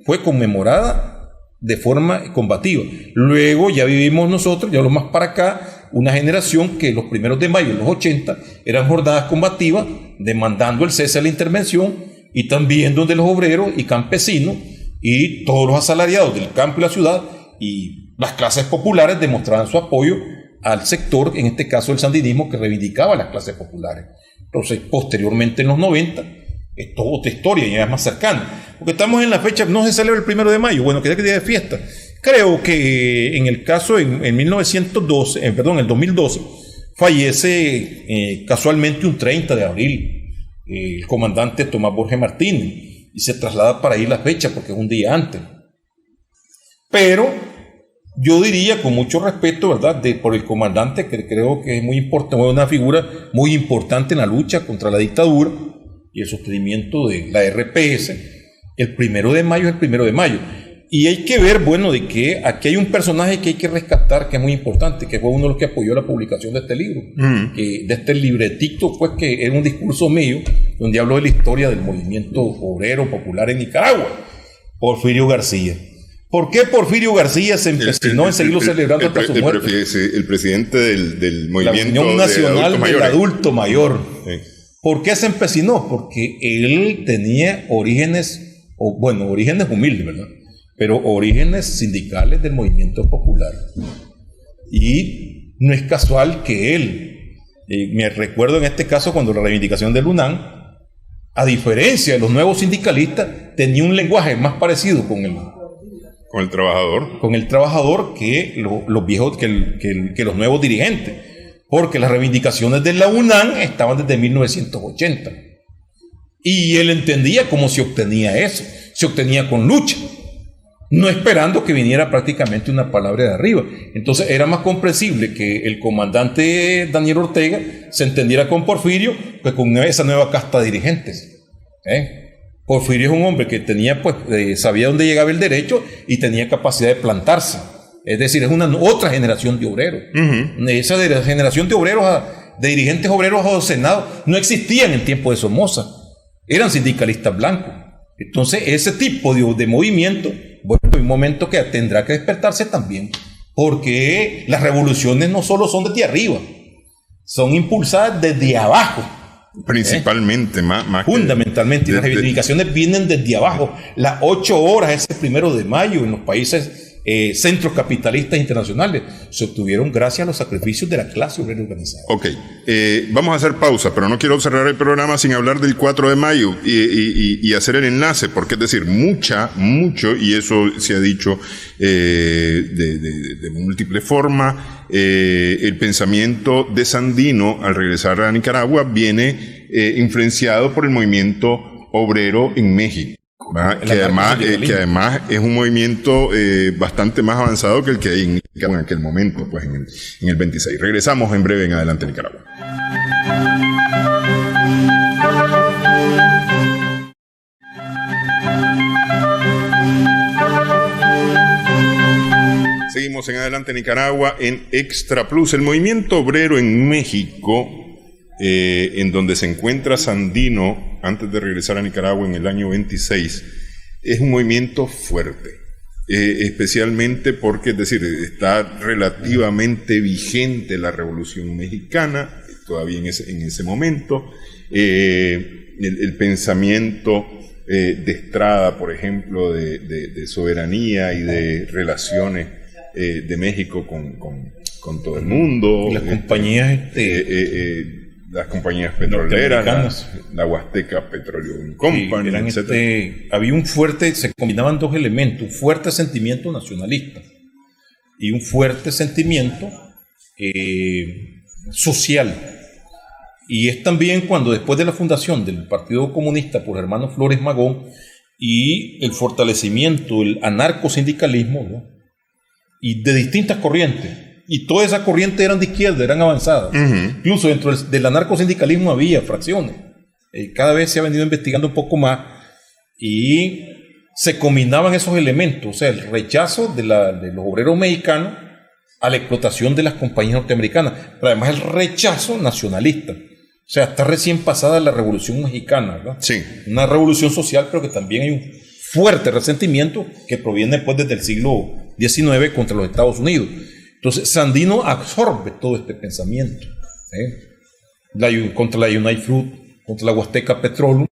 fue conmemorada de forma combativa. Luego ya vivimos nosotros, ya lo más para acá, una generación que los 1 de mayo, en los 80, eran jornadas combativas, demandando el cese de la intervención, y también donde los obreros y campesinos y todos los asalariados del campo y la ciudad y las clases populares demostraban su apoyo al sector, en este caso el sandinismo, que reivindicaba a las clases populares. Entonces, posteriormente en los 90, es toda otra historia y es más cercana. Porque estamos en la fecha, no se celebra el 1 de mayo, bueno, que es día de fiesta. Creo que en el caso, en el 2012, fallece casualmente un 30 de abril el comandante Tomás Borges Martínez, y se traslada para ahí la fecha porque es un día antes. Pero yo diría, con mucho respeto, ¿verdad?, por el comandante, que creo que es muy importante, una figura muy importante en la lucha contra la dictadura y el sostenimiento de la RPS. El 1 de mayo es el 1 de mayo. Y hay que ver, bueno, de que aquí hay un personaje que hay que rescatar, que es muy importante, que fue uno de los que apoyó la publicación de este libro, de este libretito, pues, que era un discurso mío, donde hablo de la historia del movimiento obrero popular en Nicaragua, Porfirio García. ¿Por qué Porfirio García se empecinó en seguirlo celebrando hasta su muerte? El presidente del movimiento la Unión Nacional del Adulto Mayor. Sí. ¿Por qué se empecinó? Porque él tenía orígenes humildes, ¿verdad?, pero orígenes sindicales del movimiento popular. Y no es casual que él, me recuerdo en este caso cuando la reivindicación del UNAM, a diferencia de los nuevos sindicalistas, tenía un lenguaje más parecido con el trabajador que los viejos, que los nuevos dirigentes, porque las reivindicaciones de la UNAM estaban desde 1980. Y él entendía cómo se obtenía eso, se obtenía con lucha, no esperando que viniera prácticamente una palabra de arriba. Entonces era más comprensible que el comandante Daniel Ortega se entendiera con Porfirio que con esa nueva casta de dirigentes. Porfirio es un hombre que tenía, sabía dónde llegaba el derecho y tenía capacidad de plantarse. Es decir, es otra generación de obreros. Esa de la generación de obreros, de dirigentes obreros adocenados, no existía en el tiempo de Somoza. Eran sindicalistas blancos. Entonces, ese tipo de movimiento, bueno, hay un momento que tendrá que despertarse también, porque las revoluciones no solo son desde arriba, son impulsadas desde abajo. Principalmente, fundamentalmente, y las reivindicaciones vienen desde abajo. Las 8 horas, ese 1 de mayo, en los países centros capitalistas internacionales, se obtuvieron gracias a los sacrificios de la clase obrera organizada. Ok, vamos a hacer pausa, pero no quiero cerrar el programa sin hablar del 4 de mayo y hacer el enlace, porque es decir, mucho, y eso se ha dicho de múltiples formas, el pensamiento de Sandino al regresar a Nicaragua viene influenciado por el movimiento obrero en México. Que además es un movimiento bastante más avanzado que el que hay en aquel momento, pues en el 26. Regresamos en breve en Adelante Nicaragua. Seguimos en Adelante Nicaragua en Extra Plus. El movimiento obrero en México, en donde se encuentra Sandino antes de regresar a Nicaragua en el año 26, es un movimiento fuerte, especialmente porque, es decir, está relativamente vigente la Revolución Mexicana, todavía en ese momento, el pensamiento de Estrada, por ejemplo, de soberanía y de relaciones de México con todo el mundo. Y las compañías las compañías petroleras, la Huasteca Petroleum Company, había se combinaban dos elementos, un fuerte sentimiento nacionalista y un fuerte sentimiento social. Y es también cuando después de la fundación del Partido Comunista por hermano Flores Magón y el fortalecimiento del anarcosindicalismo, ¿no? Y de distintas corrientes, y todas esas corrientes eran de izquierda, eran avanzadas. Incluso dentro del anarcosindicalismo había fracciones. Cada vez se ha venido investigando un poco más y se combinaban esos elementos, o sea, el rechazo de los obreros mexicanos a la explotación de las compañías norteamericanas, pero además el rechazo nacionalista. O sea, está recién pasada la Revolución Mexicana, ¿verdad? Sí. Una revolución social, pero que también hay un fuerte resentimiento que proviene después desde el siglo XIX contra los Estados Unidos. Entonces, Sandino absorbe todo este pensamiento, contra la United Fruit, contra la Huasteca Petroleum,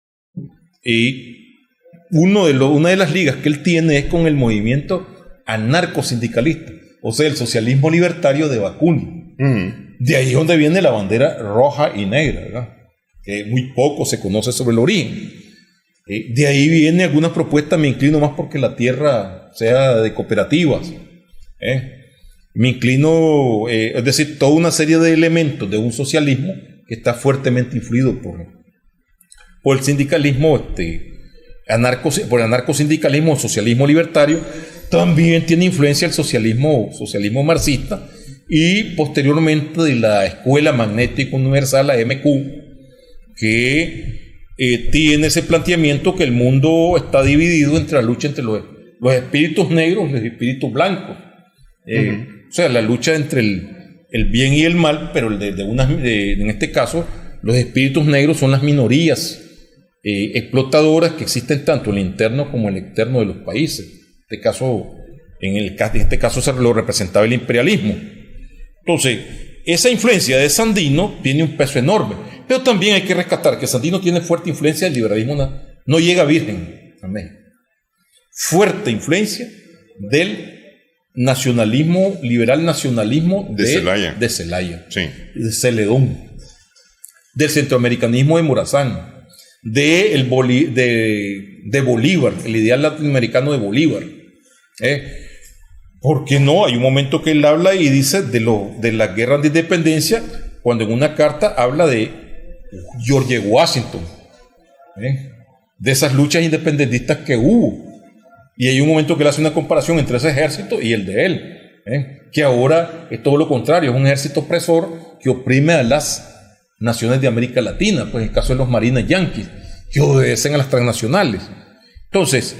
y una de las ligas que él tiene es con el movimiento anarcosindicalista, o sea, el socialismo libertario de Bakunin. De ahí es donde viene la bandera roja y negra, ¿verdad? Que muy poco se conoce sobre el origen. De ahí viene algunas propuestas, me inclino más porque la tierra sea de cooperativas. Me inclino, es decir, toda una serie de elementos de un socialismo que está fuertemente influido por el sindicalismo, por el anarcosindicalismo, el socialismo libertario. También tiene influencia el socialismo marxista y posteriormente de la Escuela Magnética Universal, la MQ, que tiene ese planteamiento que el mundo está dividido entre la lucha entre los espíritus negros y los espíritus blancos. O sea, la lucha entre el bien y el mal, pero en este caso, los espíritus negros son las minorías explotadoras que existen tanto en el interno como en el externo de los países. En este caso se lo representaba el imperialismo. Entonces, esa influencia de Sandino tiene un peso enorme, pero también hay que rescatar que Sandino tiene fuerte influencia del liberalismo, no llega virgen a México. Fuerte influencia del liberal nacionalismo de Celaya, sí. De Celedón, del centroamericanismo de Morazán, de Bolívar, el ideal latinoamericano de Bolívar. Porque no, hay un momento que él habla y dice de la guerra de independencia, cuando en una carta habla de George Washington, de esas luchas independentistas que hubo. Y hay un momento que él hace una comparación entre ese ejército y el de él, que ahora es todo lo contrario, es un ejército opresor que oprime a las naciones de América Latina, pues en el caso de los marines yanquis, que obedecen a las transnacionales. Entonces,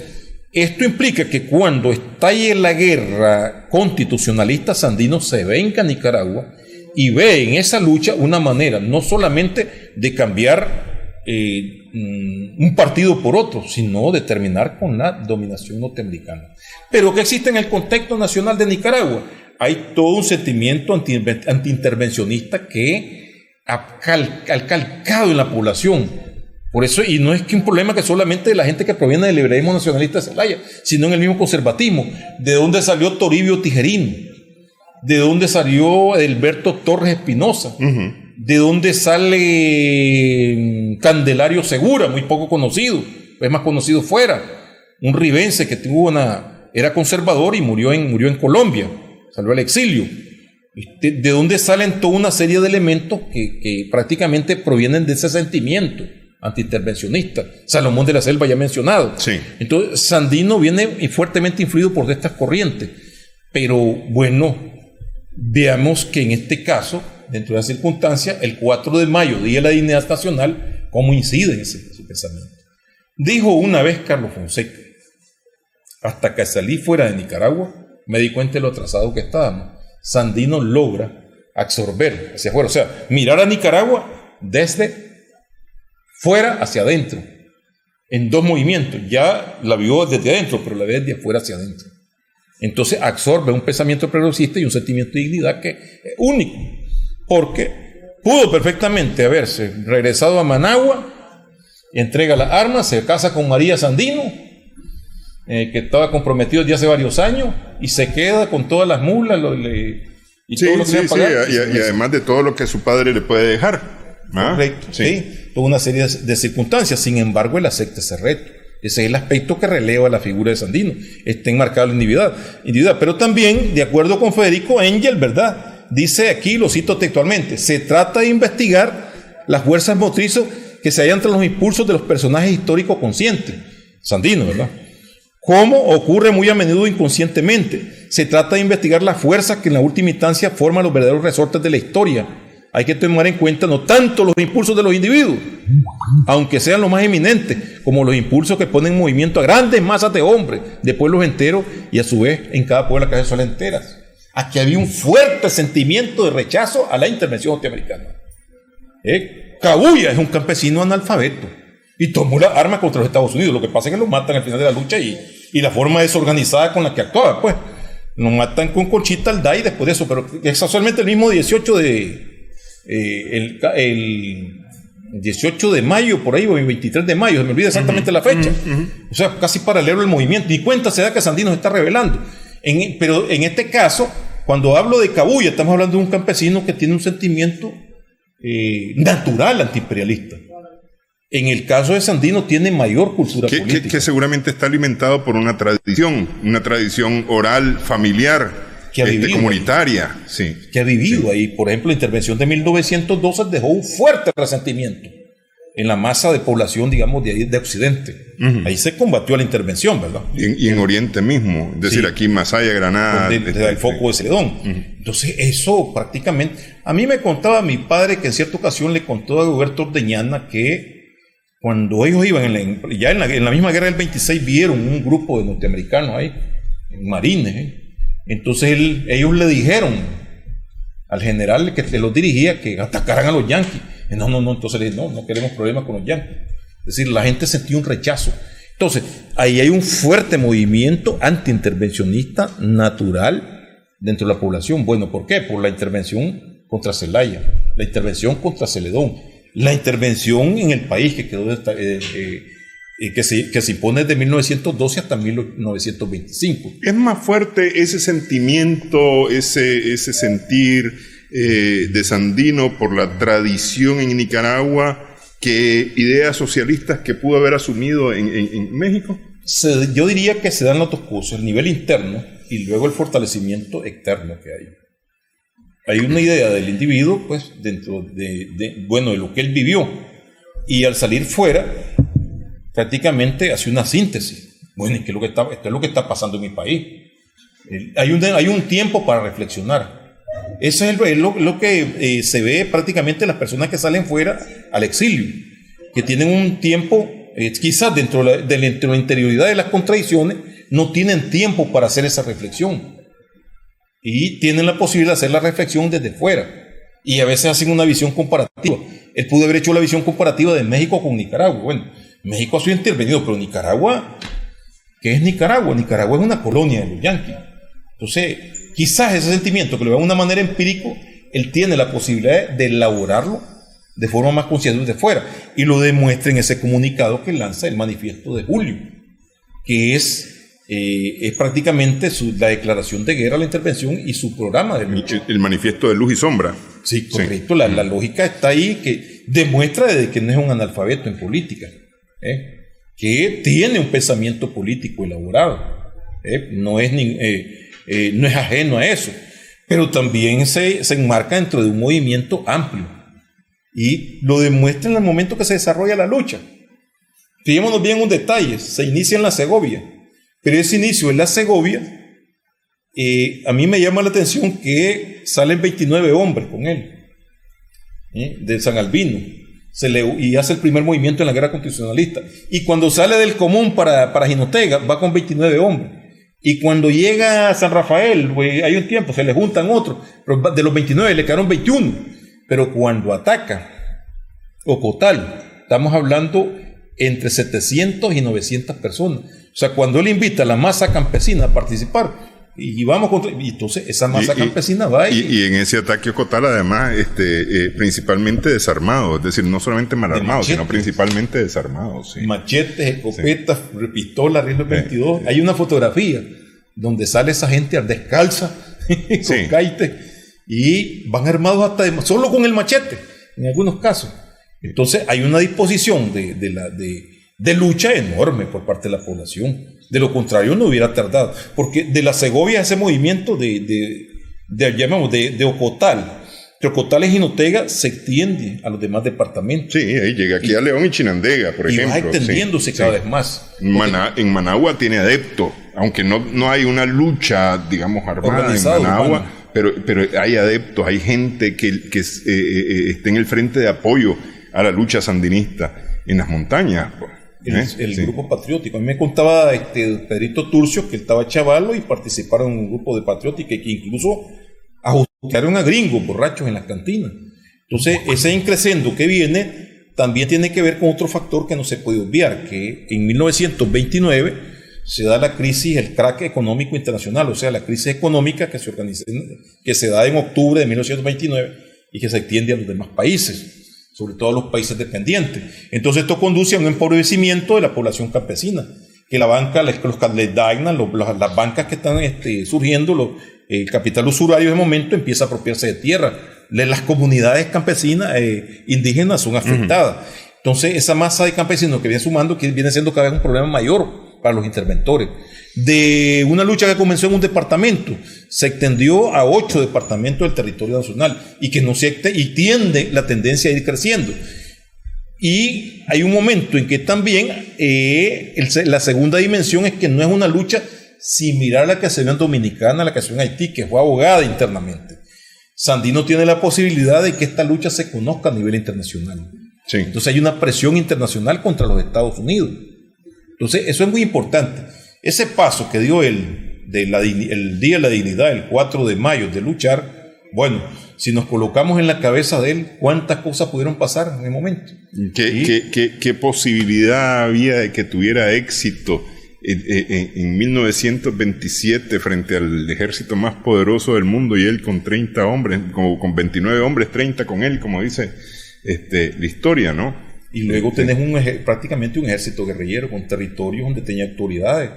esto implica que cuando estalle la guerra constitucionalista, Sandino se venga a Nicaragua y ve en esa lucha una manera no solamente de cambiar un partido por otro, sino de terminar con la dominación norteamericana. Pero ¿qué existe en el contexto nacional de Nicaragua? Hay todo un sentimiento antiintervencionista que ha calcado en la población. Por eso, y no es que un problema que solamente de la gente que proviene del liberalismo nacionalista de Celaya, sino en el mismo conservatismo. ¿De dónde salió Toribio Tijerín? ¿De dónde salió Alberto Torres Espinosa? ¿De dónde sale Candelario Segura? Muy poco conocido, es más conocido fuera. Un ribense que era conservador y murió en Colombia, salió al exilio. ¿De dónde salen toda una serie de elementos que prácticamente provienen de ese sentimiento antiintervencionista? Salomón de la Selva ya mencionado. Sí. Entonces Sandino viene fuertemente influido por estas corrientes. Pero bueno, veamos que en este caso, dentro de la circunstancia, el 4 de mayo, Día de la Dignidad Nacional, ¿cómo incide en ese pensamiento? Dijo una vez Carlos Fonseca: hasta que salí fuera de Nicaragua, me di cuenta de lo atrasado que estábamos. Sandino logra absorber hacia afuera, o sea, mirar a Nicaragua desde fuera hacia adentro, en dos movimientos. Ya la vio desde adentro, pero la ve desde afuera hacia adentro. Entonces absorbe un pensamiento progresista y un sentimiento de dignidad que es único, porque pudo perfectamente haberse regresado a Managua, entrega las armas, se casa con María Sandino, que estaba comprometido ya hace varios años, y se queda con todas las mulas todo lo que le pagar. Y además de todo lo que su padre le puede dejar. Correcto, sí. Toda una serie de circunstancias. Sin embargo, él acepta ese reto. Ese es el aspecto que releva la figura de Sandino. Está enmarcado la individualidad. Pero también, de acuerdo con Federico Engel, ¿verdad? Dice aquí, lo cito textualmente, se trata de investigar las fuerzas motrices que se hallan entre los impulsos de los personajes históricos conscientes. Sandino, ¿verdad? Como ocurre muy a menudo inconscientemente. Se trata de investigar las fuerzas que en la última instancia forman los verdaderos resortes de la historia. Hay que tomar en cuenta no tanto los impulsos de los individuos, aunque sean los más eminentes, como los impulsos que ponen en movimiento a grandes masas de hombres, de pueblos enteros, y a su vez en cada pueblo las casas enteras. Aquí había un fuerte sentimiento de rechazo a la intervención norteamericana. Kabuya es un campesino analfabeto y tomó la arma contra los Estados Unidos. Lo que pasa es que lo matan al final de la lucha y la forma desorganizada con la que actuaba, pues. Lo matan con Conchita Alday después de eso, pero casualmente el mismo 18 de... el 18 de mayo, por ahí, o el 23 de mayo, se me olvida exactamente la fecha. O sea, casi paralelo al movimiento. Ni cuenta se da que Sandino se está rebelando. Pero en este caso, cuando hablo de Kabuya, estamos hablando de un campesino que tiene un sentimiento natural antiimperialista. En el caso de Sandino tiene mayor cultura política. Que seguramente está alimentado por una tradición oral, familiar, comunitaria. Sí. Que ha vivido ahí. Por ejemplo, la intervención de 1912 dejó un fuerte resentimiento en la masa de población, digamos, de Occidente. Ahí se combatió la intervención, ¿verdad? Y en Oriente mismo, es decir, aquí Masaya, Granada. Desde el foco de Celedón. Entonces, eso prácticamente... A mí me contaba mi padre, que en cierta ocasión le contó a Huberto Ordeñana que cuando ellos iban en la misma guerra del 26, vieron un grupo de norteamericanos ahí, marines, Entonces ellos le dijeron al general que los dirigía que atacaran a los yanquis. No, entonces no queremos problemas con los yanquis. Es decir, la gente sentía un rechazo. Entonces, ahí hay un fuerte movimiento antiintervencionista natural dentro de la población. Bueno, ¿por qué? Por la intervención contra Celaya, la intervención contra Celedón, la intervención en el país que quedó que se impone desde 1912 hasta 1925. ¿Es más fuerte ese sentimiento, ese sentir de Sandino por la tradición en Nicaragua que ideas socialistas que pudo haber asumido en México? Yo diría que se dan las dos cosas, el nivel interno y luego el fortalecimiento externo que hay. Hay una idea del individuo, pues, dentro de lo que él vivió, y al salir fuera prácticamente hace una síntesis. Bueno, esto es lo que está pasando en mi país. Hay un tiempo para reflexionar. Eso es lo que se ve prácticamente en las personas que salen fuera al exilio, que tienen un tiempo, quizás dentro de la interioridad de las contradicciones, no tienen tiempo para hacer esa reflexión. Y tienen la posibilidad de hacer la reflexión desde fuera. Y a veces hacen una visión comparativa. Él pudo haber hecho la visión comparativa de México con Nicaragua. Bueno, México ha sido intervenido, pero Nicaragua, ¿qué es Nicaragua? Nicaragua es una colonia de los yanquis. Entonces, quizás ese sentimiento que lo vea de una manera empírica, él tiene la posibilidad de elaborarlo de forma más consciente desde fuera. Y lo demuestra en ese comunicado que lanza el manifiesto de julio, que es prácticamente la declaración de guerra a la intervención y su programa de lucha. El manifiesto de luz y sombra. Sí, correcto. Sí. La lógica está ahí, que demuestra de que no es un analfabeto en política, que tiene un pensamiento político elaborado, no es ajeno a eso, pero también se enmarca dentro de un movimiento amplio y lo demuestra en el momento que se desarrolla la lucha. Fijémonos bien un detalle: se inicia en la Segovia, pero ese inicio en la Segovia, a mí me llama la atención que salen 29 hombres con él, de San Albino, y hace el primer movimiento en la guerra constitucionalista. Y cuando sale del Común para Jinotega, va con 29 hombres. Y cuando llega a San Rafael, hay un tiempo, se le juntan otros, pero de los 29 le quedaron 21. Pero cuando ataca Ocotal, estamos hablando entre 700 y 900 personas. O sea, cuando él invita a la masa campesina a participar, y entonces esa masa campesina va y en ese ataque Ocotal, además, principalmente desarmado, es decir, no solamente mal armado, sino principalmente desarmado. Sí. Machetes, escopetas, pistolas, rifles 22. Hay una fotografía donde sale esa gente descalza, con caite, y van armados solo con el machete, en algunos casos. Entonces hay una disposición de de lucha enorme por parte de la población. De lo contrario, no hubiera tardado. Porque de la Segovia, ese movimiento de Ocotal, entre Ocotal y Jinotega, se extiende a los demás departamentos. Sí, ahí llega aquí a León y Chinandega, por ejemplo. Y va extendiéndose cada vez más. En Managua tiene adeptos, aunque no hay una lucha, digamos, armada en Managua, pero hay adeptos, hay gente que está en el frente de apoyo a la lucha sandinista en las montañas. El grupo patriótico. A mí me contaba Pedrito Turcio que él estaba chavalo y participaron en un grupo de patriótica y que incluso ajustaron a gringos borrachos en las cantinas. Entonces, ese increscendo que viene también tiene que ver con otro factor que no se puede obviar, que en 1929 se da la crisis, el crack económico internacional, o sea, la crisis económica que se da en octubre de 1929 y que se extiende a los demás países, sobre todo a los países dependientes. Entonces esto conduce a un empobrecimiento de la población campesina, que la banca, las bancas que están surgiendo, el capital usurario de momento empieza a apropiarse de tierra. Las comunidades campesinas indígenas son afectadas. Entonces esa masa de campesinos que viene sumando, que viene siendo cada vez un problema mayor para los interventores. De una lucha que comenzó en un departamento, se extendió a 8 departamentos del territorio nacional y tiende la tendencia a ir creciendo. Y hay un momento en que también la segunda dimensión es que no es una lucha similar a la que se dio en Dominicana, a la que se dio en Haití, que fue abogada internamente. Sandino tiene la posibilidad de que esta lucha se conozca a nivel internacional. Sí. Entonces hay una presión internacional contra los Estados Unidos. Entonces eso es muy importante. Ese paso que dio el Día de la Dignidad, el 4 de mayo, de luchar, bueno, si nos colocamos en la cabeza de él, ¿cuántas cosas pudieron pasar en el momento? ¿Qué posibilidad había de que tuviera éxito en 1927 frente al ejército más poderoso del mundo y él con 30 hombres, con 29 hombres, 30 con él, como dice la historia, ¿no? Y luego tenés prácticamente un ejército guerrillero con territorios donde tenía autoridades.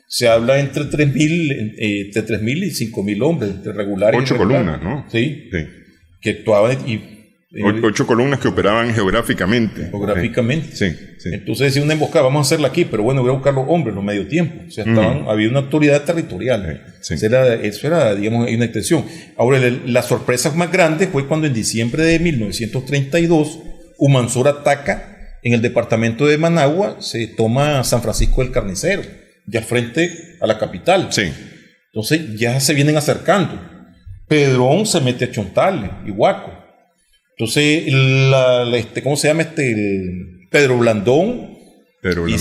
Se habla entre 3.000 y 5.000 hombres, entre regulares 8 columnas, ¿no? Sí. Que actuaban 8 columnas que operaban geográficamente. Geográficamente. Sí. Entonces decía una emboscada, vamos a hacerla aquí, pero bueno, voy a buscar los hombres, los medio tiempo. O sea, había una autoridad territorial. Sí. Eso era, digamos, una extensión. Ahora, la sorpresa más grande fue cuando en diciembre de 1932 Humansor ataca en el departamento de Managua, se toma San Francisco del Carnicero, ya frente a la capital. Sí. Entonces ya se vienen acercando. Pedrón se mete a Chontales y Huaco. Entonces, ¿cómo se llama Pedro Blandón?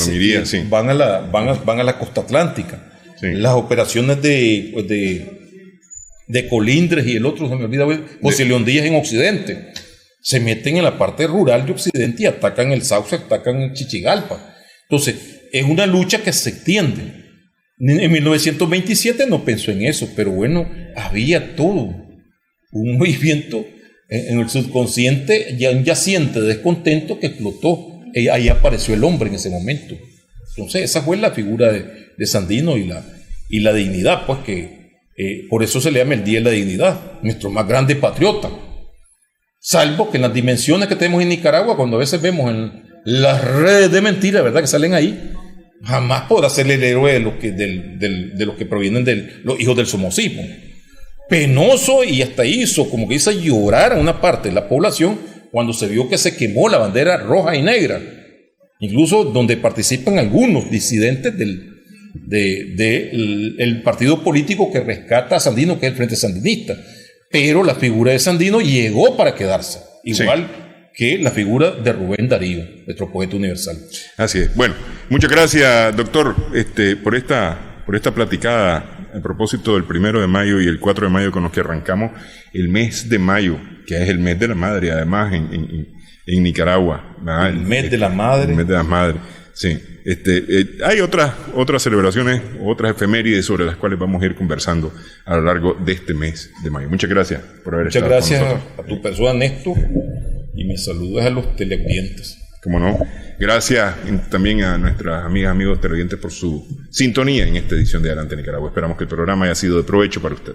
Miría, sí. Van a la costa atlántica. Sí. Las operaciones de Colindres y el otro, se me olvida, José León Díaz en Occidente. Se meten en la parte rural de Occidente y atacan el Sauce, atacan el Chichigalpa. Entonces, es una lucha que se extiende. En 1927 no pensó en eso, pero bueno, había todo un movimiento en el subconsciente, ya un yaciente de descontento que explotó. Ahí apareció el hombre en ese momento. Entonces, esa fue la figura de Sandino y la dignidad, pues que por eso se le llama el Día de la Dignidad, nuestro más grande patriota. Salvo que en las dimensiones que tenemos en Nicaragua, cuando a veces vemos en las redes de mentiras, ¿verdad?, que salen ahí, jamás podrá ser el héroe de los que provienen de los hijos del somocismo. Penoso, y hasta hizo, como que hizo llorar a una parte de la población cuando se vio que se quemó la bandera roja y negra, incluso donde participan algunos disidentes del partido político que rescata a Sandino, que es el Frente Sandinista. Pero la figura de Sandino llegó para quedarse, igual que la figura de Rubén Darío, nuestro poeta universal. Así es. Bueno, muchas gracias, doctor, por esta platicada a propósito del 1 de mayo y el 4 de mayo con los que arrancamos el mes de mayo, que es el mes de la madre, además, en Nicaragua. ¿Verdad? El mes de la madre. El mes de las madres. Sí, hay otras celebraciones, otras efemérides sobre las cuales vamos a ir conversando a lo largo de este mes de mayo. Muchas gracias por haber estado con nosotros. Muchas gracias a tu persona, Néstor, y me saludas a los televidentes. Cómo no. Gracias también a nuestras amigas, amigos televidentes por su sintonía en esta edición de Adelante Nicaragua. Esperamos que el programa haya sido de provecho para usted.